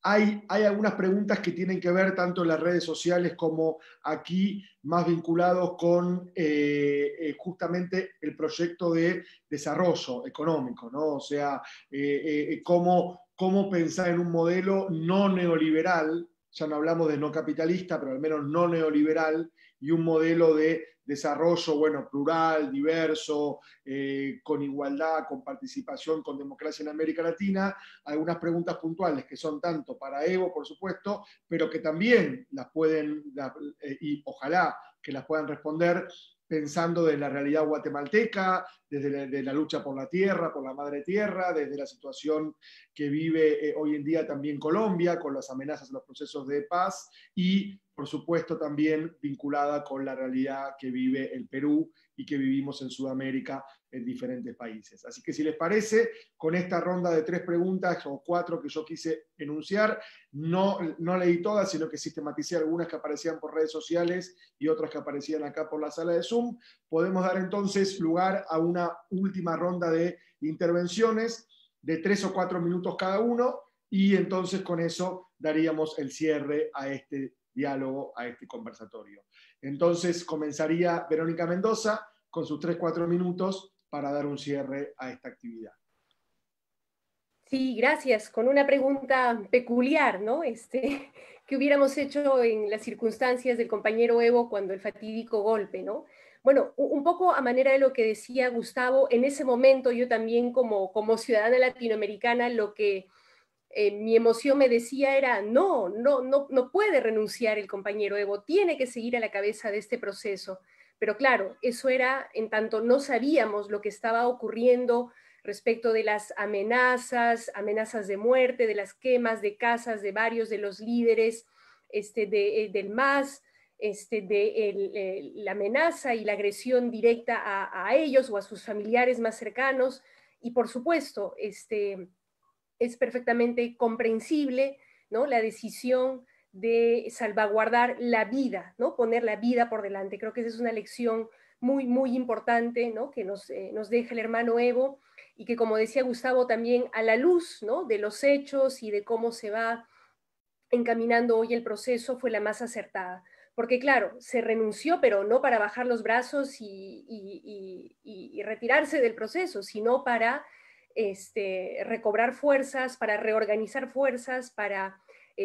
hay algunas preguntas que tienen que ver tanto en las redes sociales como aquí, más vinculados con justamente el proyecto de desarrollo económico, ¿no? O sea, cómo pensar en un modelo no neoliberal, ya no hablamos de no capitalista, pero al menos no neoliberal, y un modelo de desarrollo, bueno, plural, diverso, con igualdad, con participación, con democracia en América Latina. Algunas preguntas puntuales que son tanto para Evo, por supuesto, pero que también las pueden, y ojalá que las puedan responder pensando de la realidad guatemalteca, desde la lucha por la tierra, por la madre tierra, desde la situación que vive hoy en día también Colombia, con las amenazas a los procesos de paz, y por supuesto también vinculada con la realidad que vive el Perú y que vivimos en Sudamérica en diferentes países. Así que si les parece, con esta ronda de 3 preguntas o 4 que yo quise enunciar, no leí todas, sino que sistematicé algunas que aparecían por redes sociales y otras que aparecían acá por la sala de Zoom. Podemos dar entonces lugar a una última ronda de intervenciones de 3 o 4 minutos cada uno, y entonces con eso daríamos el cierre a este diálogo, a este conversatorio. Entonces comenzaría Verónica Mendoza con sus 3-4 minutos para dar un cierre a esta actividad. Sí, gracias. Con una pregunta peculiar, ¿no? ¿Qué hubiéramos hecho en las circunstancias del compañero Evo cuando el fatídico golpe, ¿no? Bueno, un poco a manera de lo que decía Gustavo, en ese momento yo también como ciudadana latinoamericana, lo que mi emoción me decía era, no puede renunciar el compañero Evo, tiene que seguir a la cabeza de este proceso. Pero claro, eso era en tanto no sabíamos lo que estaba ocurriendo respecto de las amenazas de muerte, de las quemas de casas de varios de los líderes del MAS, la amenaza y la agresión directa a ellos o a sus familiares más cercanos. Y por supuesto, es perfectamente comprensible, ¿no?, la decisión de salvaguardar la vida, ¿no?, poner la vida por delante. Creo que esa es una lección muy, muy importante, ¿no?, que nos deja el hermano Evo, y que, como decía Gustavo, también a la luz, ¿no?, de los hechos y de cómo se va encaminando hoy el proceso, fue la más acertada. Porque claro, se renunció, pero no para bajar los brazos y retirarse del proceso, sino para recobrar fuerzas, para reorganizar fuerzas, para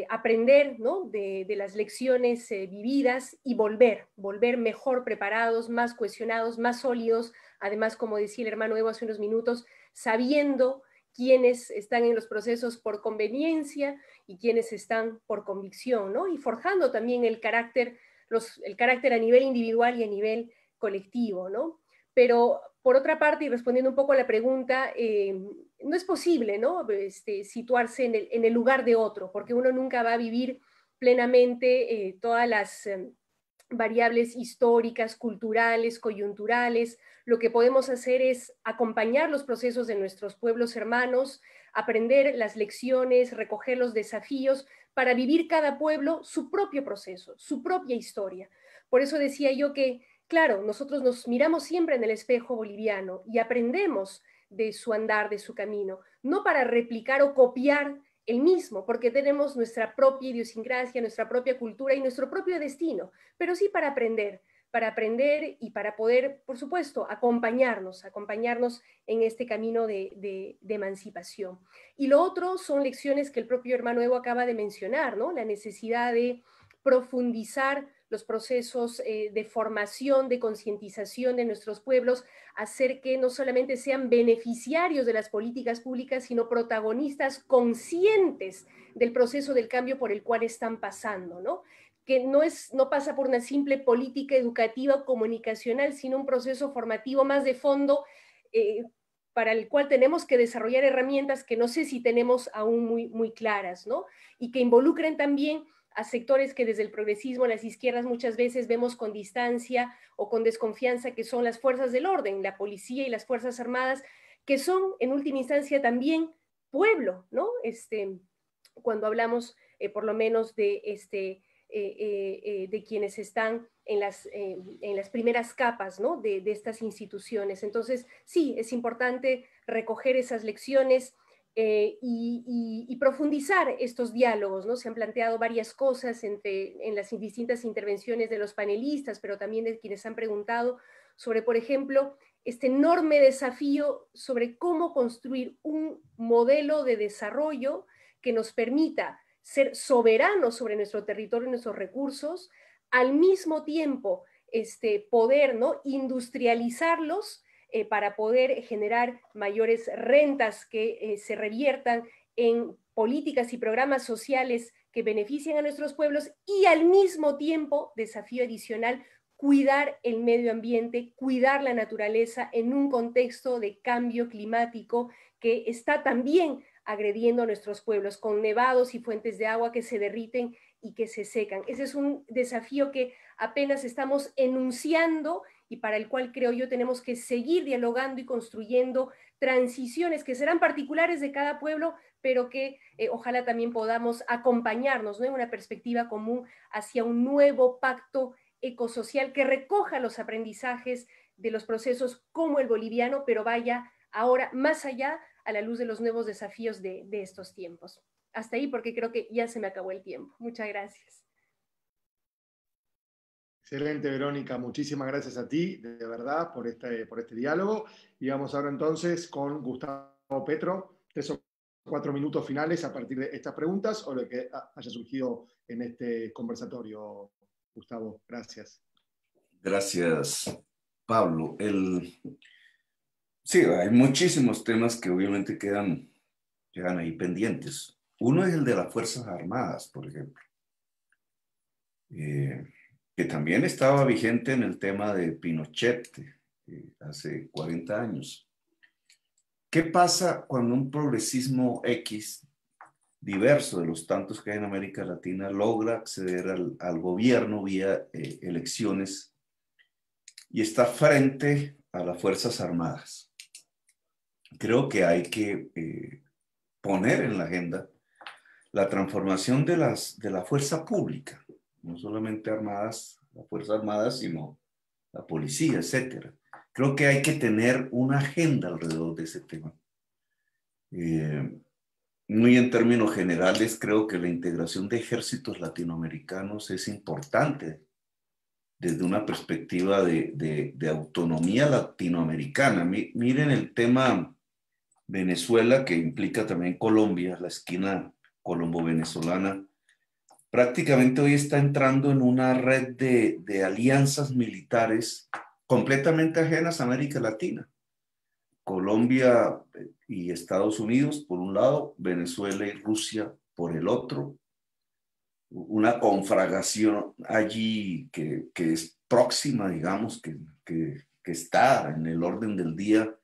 aprender, ¿no?, de las lecciones vividas y volver mejor preparados, más cohesionados, más sólidos, además, como decía el hermano Evo hace unos minutos, sabiendo quiénes están en los procesos por conveniencia y quiénes están por convicción, ¿no?, y forjando también el carácter a nivel individual y a nivel colectivo, ¿no? Pero, por otra parte, y respondiendo un poco a la pregunta, no es posible, ¿no?, situarse en el lugar de otro, porque uno nunca va a vivir plenamente todas las variables históricas, culturales, coyunturales. Lo que podemos hacer es acompañar los procesos de nuestros pueblos hermanos, aprender las lecciones, recoger los desafíos, para vivir cada pueblo su propio proceso, su propia historia. Por eso decía yo que, claro, nosotros nos miramos siempre en el espejo boliviano y aprendemos de su andar, de su camino, no para replicar o copiar el mismo, porque tenemos nuestra propia idiosincrasia, nuestra propia cultura y nuestro propio destino, pero sí para aprender y para poder, por supuesto, acompañarnos en este camino de emancipación. Y lo otro son lecciones que el propio hermano Evo acaba de mencionar, ¿no? La necesidad de profundizar los procesos de formación, de concientización de nuestros pueblos, hacer que no solamente sean beneficiarios de las políticas públicas, sino protagonistas conscientes del proceso del cambio por el cual están pasando, ¿no? Que no pasa por una simple política educativa o comunicacional, sino un proceso formativo más de fondo, para el cual tenemos que desarrollar herramientas que no sé si tenemos aún muy, muy claras, ¿no? Y que involucren también a sectores que desde el progresismo, las izquierdas, muchas veces vemos con distancia o con desconfianza, que son las fuerzas del orden, la policía y las fuerzas armadas, que son en última instancia también pueblo, ¿no? Cuando hablamos por lo menos de quienes están en las primeras capas, ¿no?, de estas instituciones. Entonces, sí, es importante recoger esas lecciones y profundizar estos diálogos, ¿no? Se han planteado varias cosas en las distintas intervenciones de los panelistas, pero también de quienes han preguntado sobre, por ejemplo, este enorme desafío sobre cómo construir un modelo de desarrollo que nos permita ser soberanos sobre nuestro territorio y nuestros recursos, al mismo tiempo poder, ¿no?, industrializarlos para poder generar mayores rentas que se reviertan en políticas y programas sociales que beneficien a nuestros pueblos y al mismo tiempo, desafío adicional, cuidar el medio ambiente, cuidar la naturaleza en un contexto de cambio climático que está también agrediendo a nuestros pueblos, con nevados y fuentes de agua que se derriten y que se secan. Ese es un desafío que apenas estamos enunciando y para el cual creo yo tenemos que seguir dialogando y construyendo transiciones que serán particulares de cada pueblo, pero que ojalá también podamos acompañarnos, ¿no?, en una perspectiva común hacia un nuevo pacto ecosocial que recoja los aprendizajes de los procesos como el boliviano, pero vaya ahora más allá a la luz de los nuevos desafíos de estos tiempos. Hasta ahí, porque creo que ya se me acabó el tiempo. Muchas gracias. Excelente, Verónica. Muchísimas gracias a ti, de verdad, por este diálogo. Y vamos ahora entonces con Gustavo Petro. 3 o 4 minutos finales a partir de estas preguntas o lo que haya surgido en este conversatorio. Gustavo, gracias. Gracias, Pablo. Sí, hay muchísimos temas que obviamente quedan ahí pendientes. Uno es el de las Fuerzas Armadas, por ejemplo, que también estaba vigente en el tema de Pinochet hace 40 años. ¿Qué pasa cuando un progresismo X, diverso de los tantos que hay en América Latina, logra acceder al gobierno vía elecciones y está frente a las Fuerzas Armadas? Creo que hay que poner en la agenda la transformación de la fuerza pública, no solamente armadas, las Fuerzas Armadas, sino la policía, etc. Creo que hay que tener una agenda alrededor de ese tema. Muy en términos generales, creo que la integración de ejércitos latinoamericanos es importante desde una perspectiva de autonomía latinoamericana. Miren el tema Venezuela, que implica también Colombia, la esquina colombo-venezolana. Prácticamente hoy está entrando en una red de alianzas militares completamente ajenas a América Latina. Colombia y Estados Unidos por un lado, Venezuela y Rusia por el otro. Una conflagración allí que es próxima, digamos, que está en el orden del día,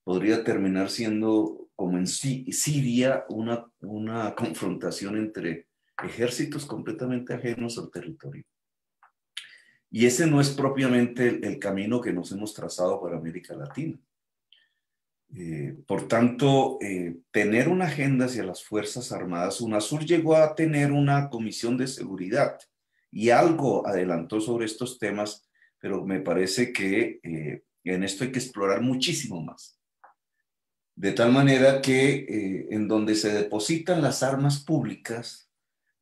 podría terminar siendo, como en Siria, una confrontación entre ejércitos completamente ajenos al territorio. Y ese no es propiamente el camino que nos hemos trazado para América Latina. Por tanto, tener una agenda hacia las Fuerzas Armadas, UNASUR llegó a tener una comisión de seguridad y algo adelantó sobre estos temas, pero me parece que en esto hay que explorar muchísimo más. De tal manera que en donde se depositan las armas públicas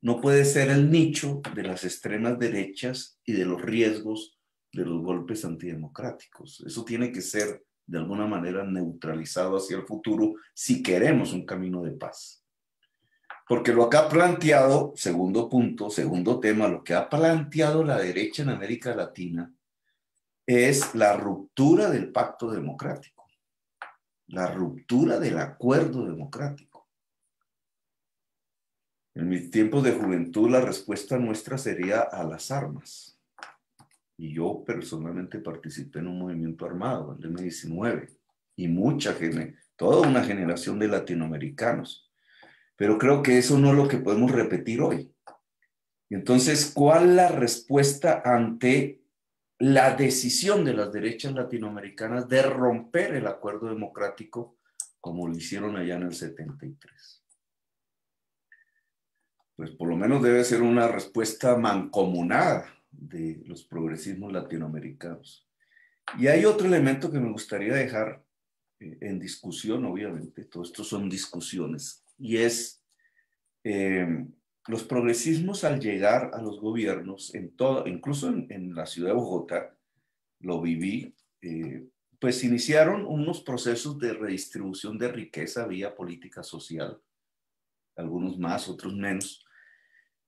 no puede ser el nicho de las extremas derechas y de los riesgos de los golpes antidemocráticos. Eso tiene que ser de alguna manera neutralizado hacia el futuro si queremos un camino de paz. Porque lo que ha planteado, segundo punto, segundo tema, lo que ha planteado la derecha en América Latina es la ruptura del pacto democrático, la ruptura del acuerdo democrático. En mis tiempos de juventud la respuesta nuestra sería a las armas. Y yo personalmente participé en un movimiento armado, el M-19, y toda una generación de latinoamericanos. Pero creo que eso no es lo que podemos repetir hoy. Entonces, ¿cuál es la respuesta ante la decisión de las derechas latinoamericanas de romper el acuerdo democrático como lo hicieron allá en el 73? Pues por lo menos debe ser una respuesta mancomunada de los progresismos latinoamericanos. Y hay otro elemento que me gustaría dejar en discusión, obviamente, todo esto son discusiones, y es los progresismos al llegar a los gobiernos, incluso en la ciudad de Bogotá, lo viví, pues iniciaron unos procesos de redistribución de riqueza vía política social, algunos más, otros menos,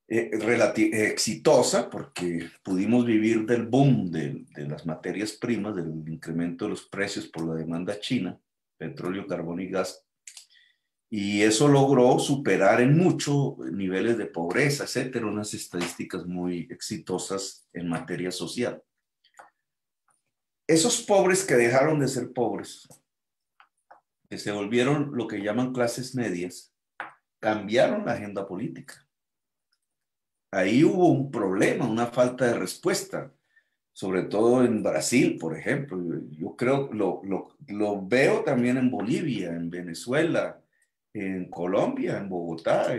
exitosa, porque pudimos vivir del boom de las materias primas, del incremento de los precios por la demanda china, petróleo, carbón y gas, y eso logró superar en mucho niveles de pobreza, etcétera, unas estadísticas muy exitosas en materia social. Esos pobres que dejaron de ser pobres, que se volvieron lo que llaman clases medias, cambiaron la agenda política. Ahí hubo un problema, una falta de respuesta, sobre todo en Brasil, por ejemplo. Yo creo, lo veo también en Bolivia, en Venezuela, en Colombia, en Bogotá,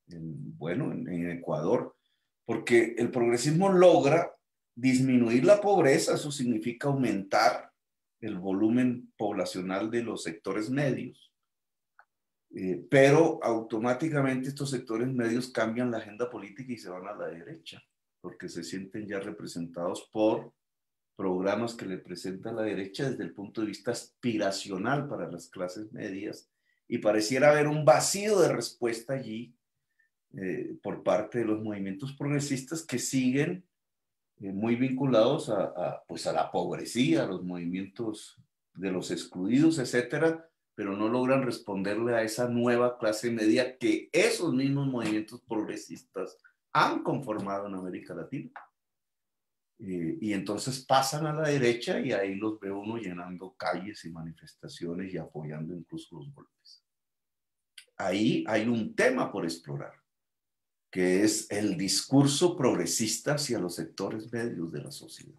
bueno, en Ecuador, porque el progresismo logra disminuir la pobreza, eso significa aumentar el volumen poblacional de los sectores medios, pero automáticamente estos sectores medios cambian la agenda política y se van a la derecha, porque se sienten ya representados por programas que le presenta la derecha desde el punto de vista aspiracional para las clases medias, y pareciera haber un vacío de respuesta allí por parte de los movimientos progresistas que siguen muy vinculados pues a la pobrecía, a los movimientos de los excluidos, etcétera, pero no logran responderle a esa nueva clase media que esos mismos movimientos progresistas han conformado en América Latina. Y entonces pasan a la derecha y ahí los ve uno llenando calles y manifestaciones y apoyando incluso los golpes. Ahí hay un tema por explorar, que es el discurso progresista hacia los sectores medios de la sociedad.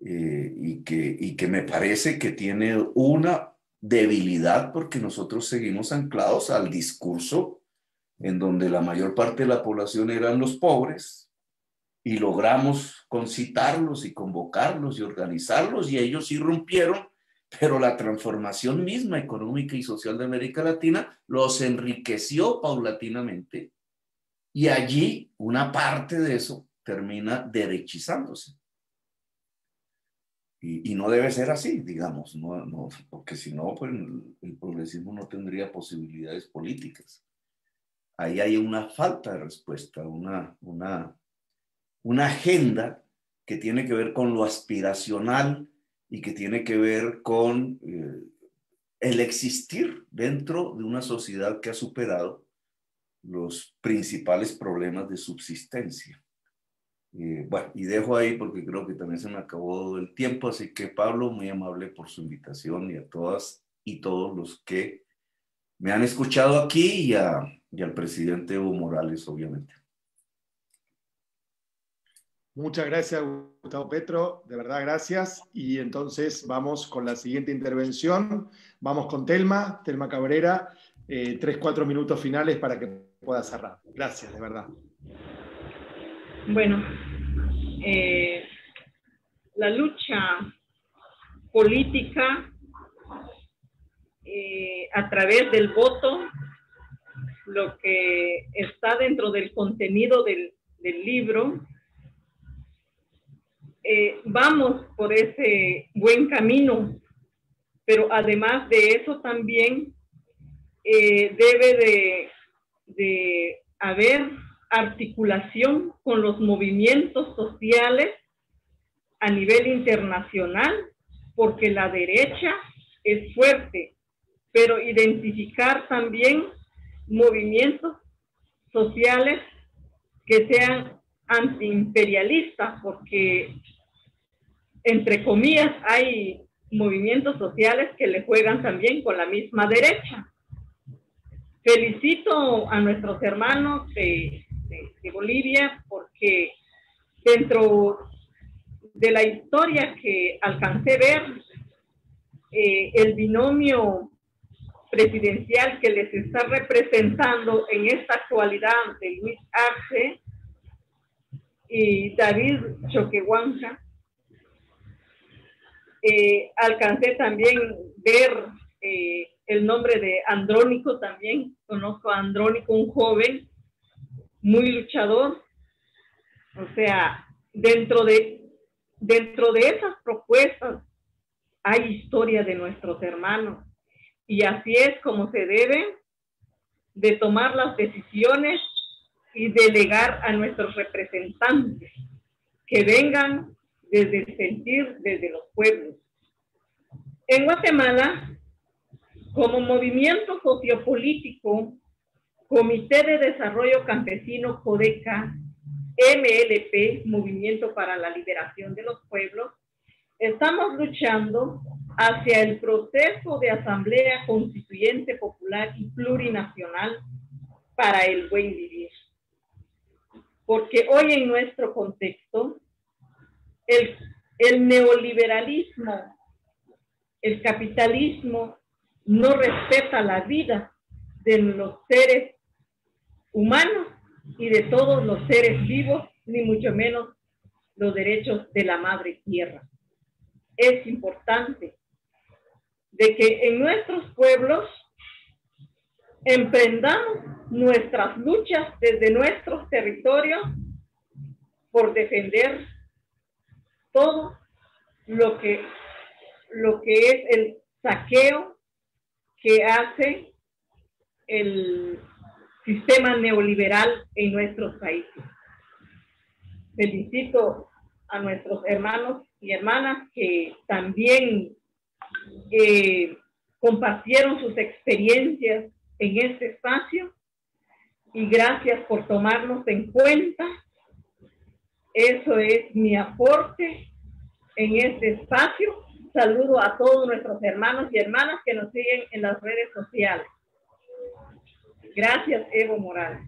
Y que me parece que tiene una debilidad porque nosotros seguimos anclados al discurso en donde la mayor parte de la población eran los pobres, y logramos concitarlos y convocarlos y organizarlos, y ellos sí rompieron, pero la transformación misma económica y social de América Latina los enriqueció paulatinamente, y allí una parte de eso termina derechizándose. Y no debe ser así, digamos, no, porque si no, pues el progresismo no tendría posibilidades políticas. Ahí hay una falta de respuesta, una agenda que tiene que ver con lo aspiracional y que tiene que ver con el existir dentro de una sociedad que ha superado los principales problemas de subsistencia. Bueno, y dejo ahí porque creo que también se me acabó el tiempo, así que Pablo, muy amable por su invitación, y a todas y todos los que me han escuchado aquí, y al presidente Evo Morales, obviamente. Muchas gracias, Gustavo Petro, de verdad gracias. Y entonces vamos con la siguiente intervención. Vamos con Telma Cabrera, 3-4 minutos finales para que pueda cerrar. Gracias, de verdad. Bueno, la lucha política a través del voto, lo que está dentro del contenido del libro, vamos por ese buen camino, pero además de eso también debe de haber articulación con los movimientos sociales a nivel internacional, porque la derecha es fuerte, pero identificar también movimientos sociales que sean antiimperialistas, porque entre comillas hay movimientos sociales que le juegan también con la misma derecha. Felicito a nuestros hermanos de Bolivia, porque dentro de la historia que alcancé a ver, el binomio presidencial que les está representando en esta actualidad de Luis Arce y David Choquehuanca, alcancé también ver el nombre de Andrónico también. Conozco a Andrónico, un joven muy luchador. O sea, dentro de esas propuestas hay historia de nuestros hermanos. Y así es como se deben de tomar las decisiones y delegar a nuestros representantes que vengan desde el sentir, desde los pueblos. En Guatemala, como movimiento sociopolítico, Comité de Desarrollo Campesino CODECA, MLP, Movimiento para la Liberación de los Pueblos, estamos luchando hacia el proceso de Asamblea Constituyente Popular y Plurinacional para el buen vivir. Porque hoy en nuestro contexto, el neoliberalismo, el capitalismo, no respeta la vida de los seres humanos y de todos los seres vivos, ni mucho menos los derechos de la madre tierra. Es importante de que en nuestros pueblos emprendamos nuestras luchas desde nuestros territorios por defender todo lo que es el saqueo que hace el sistema neoliberal en nuestros países. Felicito a nuestros hermanos y hermanas que también compartieron sus experiencias en este espacio, y gracias por tomarnos en cuenta. Eso es mi aporte en este espacio. Saludo a todos nuestros hermanos y hermanas que nos siguen en las redes sociales. Gracias, Evo Morales.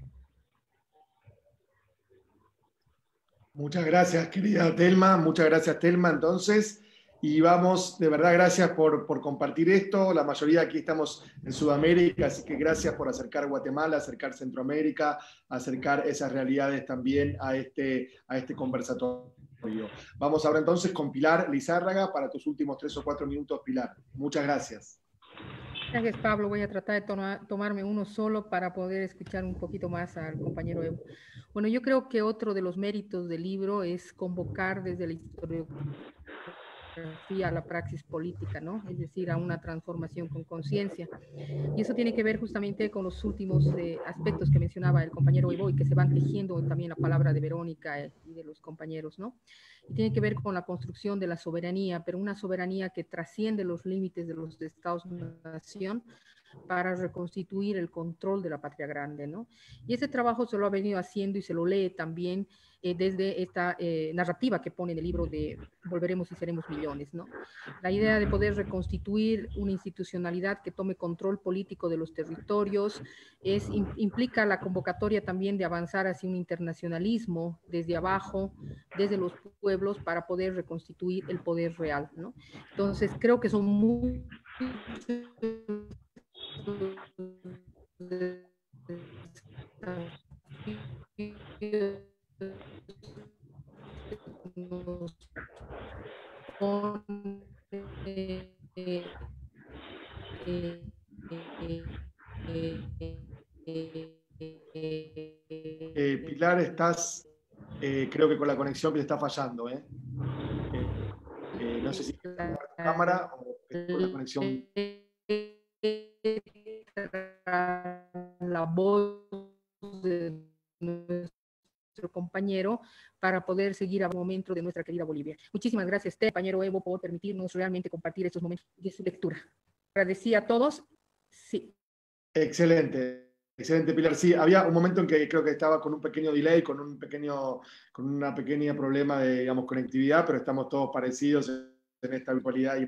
Muchas gracias, querida Telma. Muchas gracias, Telma. Entonces, y vamos, de verdad, gracias por compartir esto. La mayoría aquí estamos en Sudamérica, así que gracias por acercar Guatemala, acercar Centroamérica, acercar esas realidades también a este conversatorio. Vamos ahora entonces con Pilar Lizárraga para tus últimos 3 o 4 minutos, Pilar. Muchas gracias. Gracias, Pablo. Voy a tratar de tomarme uno solo para poder escuchar un poquito más al compañero Evo. Bueno, yo creo que otro de los méritos del libro es convocar desde la historiografía a la praxis política, ¿no? Es decir, a una transformación con conciencia. Y eso tiene que ver justamente con los últimos aspectos que mencionaba el compañero Evo y que se van tejiendo también la palabra de Verónica y de los compañeros, ¿no? Y tiene que ver con la construcción de la soberanía, pero una soberanía que trasciende los límites de los Estados-nación para reconstituir el control de la patria grande, ¿no? Y ese trabajo se lo ha venido haciendo y se lo lee también desde esta narrativa que pone en el libro de Volveremos y Seremos Millones, ¿no? La idea de poder reconstituir una institucionalidad que tome control político de los territorios implica la convocatoria también de avanzar hacia un internacionalismo desde abajo, desde los pueblos, para poder reconstituir el poder real, ¿no? Entonces, creo que son muy Pilar, estás, creo que con la conexión que te está fallando. No sé si es la cámara o con la conexión. La voz de nuestro compañero para poder seguir a un momento de nuestra querida Bolivia. Muchísimas gracias, compañero Evo, por permitirnos realmente compartir estos momentos de su lectura. Agradecí a todos. Sí. Excelente. Excelente, Pilar. Sí, había un momento en que creo que estaba con un pequeño delay, con una pequeña problema de, digamos, conectividad, pero estamos todos parecidos en esta virtualidad y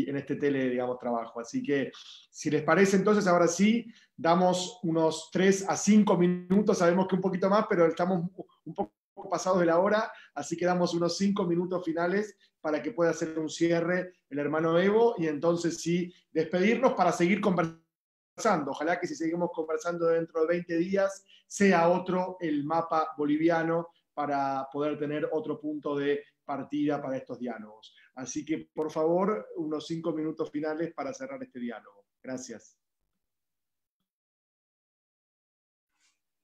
en este tele, digamos, trabajo. Así que, si les parece, entonces, ahora sí, damos unos 3 a 5 minutos, sabemos que un poquito más, pero estamos un poco pasados de la hora, así que damos unos 5 minutos finales para que pueda hacer un cierre el hermano Evo, y entonces sí, despedirnos para seguir conversando. Ojalá que si seguimos conversando dentro de 20 días, sea otro el mapa boliviano para poder tener otro punto de partida para estos diálogos. Así que, por favor, unos 5 minutos finales para cerrar este diálogo. Gracias.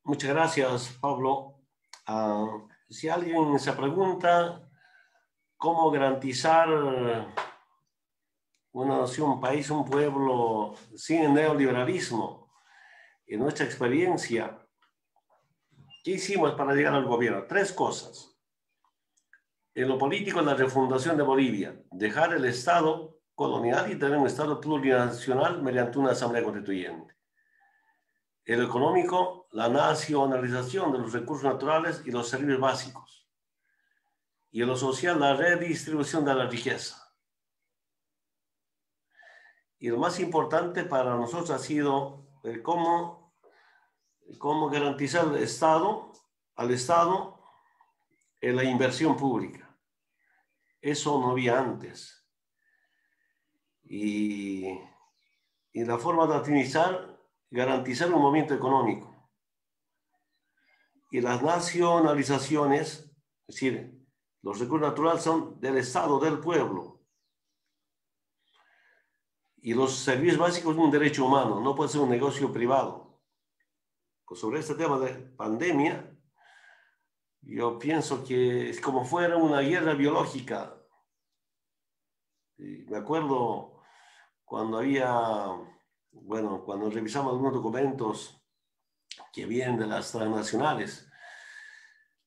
Muchas gracias, Pablo. Si alguien se pregunta cómo garantizar una nación, un país, un pueblo sin neoliberalismo, en nuestra experiencia, ¿qué hicimos para llegar al gobierno? 3 cosas. En lo político, la refundación de Bolivia, dejar el Estado colonial y tener un Estado plurinacional mediante una asamblea constituyente. En lo económico, la nacionalización de los recursos naturales y los servicios básicos. Y en lo social, la redistribución de la riqueza. Y lo más importante para nosotros ha sido cómo garantizar al Estado en la inversión pública. Eso no había antes. Y la forma de garantizar un movimiento económico. Y las nacionalizaciones, es decir, los recursos naturales son del Estado, del pueblo. Y los servicios básicos son un derecho humano, no puede ser un negocio privado. Pues sobre este tema de pandemia, yo pienso que es como fuera una guerra biológica. Y me acuerdo cuando cuando revisamos algunos documentos que vienen de las transnacionales,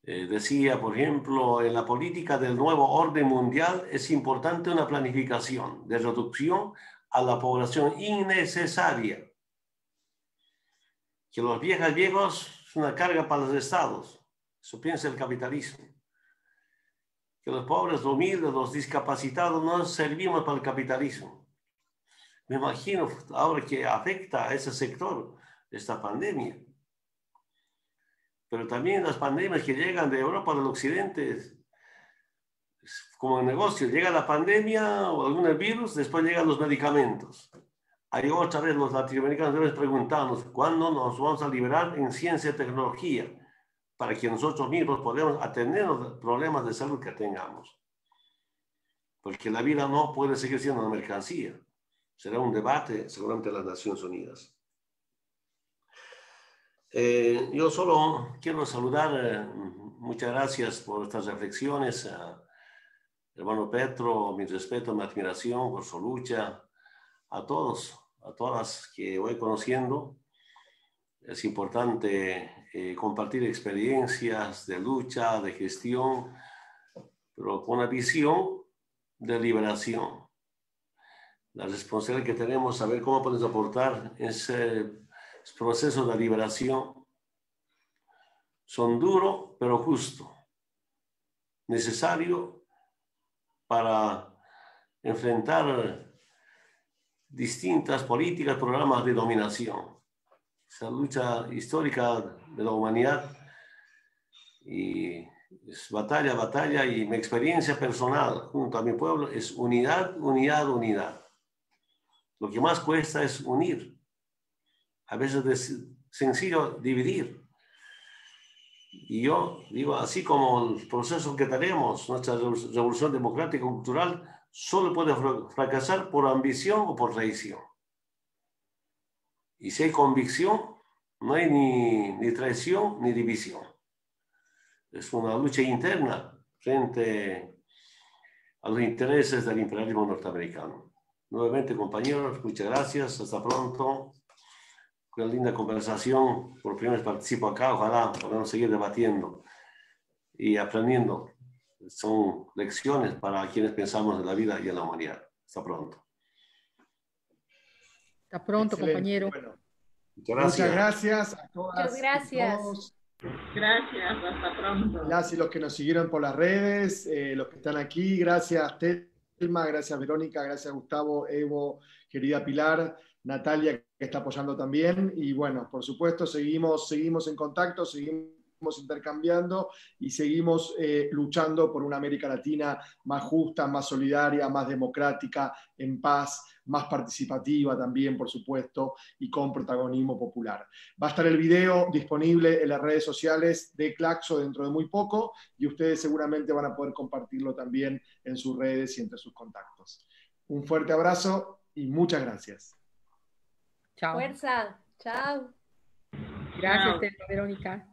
decía, por ejemplo, en la política del nuevo orden mundial es importante una planificación de reducción a la población innecesaria. Que los viejos es una carga para los estados. Eso piensa el capitalismo. Que los pobres, los humildes, los discapacitados no servimos para el capitalismo. Me imagino ahora que afecta a ese sector esta pandemia. Pero también las pandemias que llegan de Europa, del Occidente, como en negocio, llega la pandemia o algún virus, después llegan los medicamentos. Ahí otra vez los latinoamericanos deben preguntarnos cuándo nos vamos a liberar en ciencia y tecnología para que nosotros mismos podamos atender los problemas de salud que tengamos. Porque la vida no puede seguir siendo una mercancía. Será un debate seguramente en las Naciones Unidas. Yo solo quiero saludar, muchas gracias por estas reflexiones, hermano Petro, mi respeto, mi admiración por su lucha, a todos, a todas que voy conociendo. Es importante compartir experiencias de lucha, de gestión, pero con una visión de liberación. La responsabilidad que tenemos, saber cómo podemos aportar ese proceso de liberación. Son duros, pero justo. Necesario para enfrentar distintas políticas, programas de dominación. Esa lucha histórica de la humanidad y es batalla, y mi experiencia personal junto a mi pueblo es unidad, unidad, unidad. Lo que más cuesta es unir. A veces es sencillo dividir. Y yo digo, así como el proceso que tenemos, nuestra revolución democrática y cultural, solo puede fracasar por ambición o por traición. Y si hay convicción, no hay ni traición ni división. Es una lucha interna frente a los intereses del imperialismo norteamericano. Nuevamente, compañeros, muchas gracias. Hasta pronto. Una linda conversación. Por primera vez participo acá. Ojalá podamos seguir debatiendo y aprendiendo. Son lecciones para quienes pensamos en la vida y en la humanidad. Hasta pronto. Hasta pronto, Excelente. compañero. Bueno, Muchas gracias a todas. Muchas gracias. Y todos. Gracias, hasta pronto. Gracias a los que nos siguieron por las redes, los que están aquí. Gracias, Telma. Gracias, Verónica. Gracias, Gustavo, Evo, querida Pilar, Natalia, que está apoyando también. Y bueno, por supuesto, seguimos en contacto, seguimos intercambiando y seguimos luchando por una América Latina más justa, más solidaria, más democrática, en paz, más participativa también, por supuesto, y con protagonismo popular. Va a estar el video disponible en las redes sociales de Claxo dentro de muy poco y ustedes seguramente van a poder compartirlo también en sus redes y entre sus contactos. Un fuerte abrazo y muchas gracias. Chao. Fuerza. Chao. Gracias, Chao. Verónica.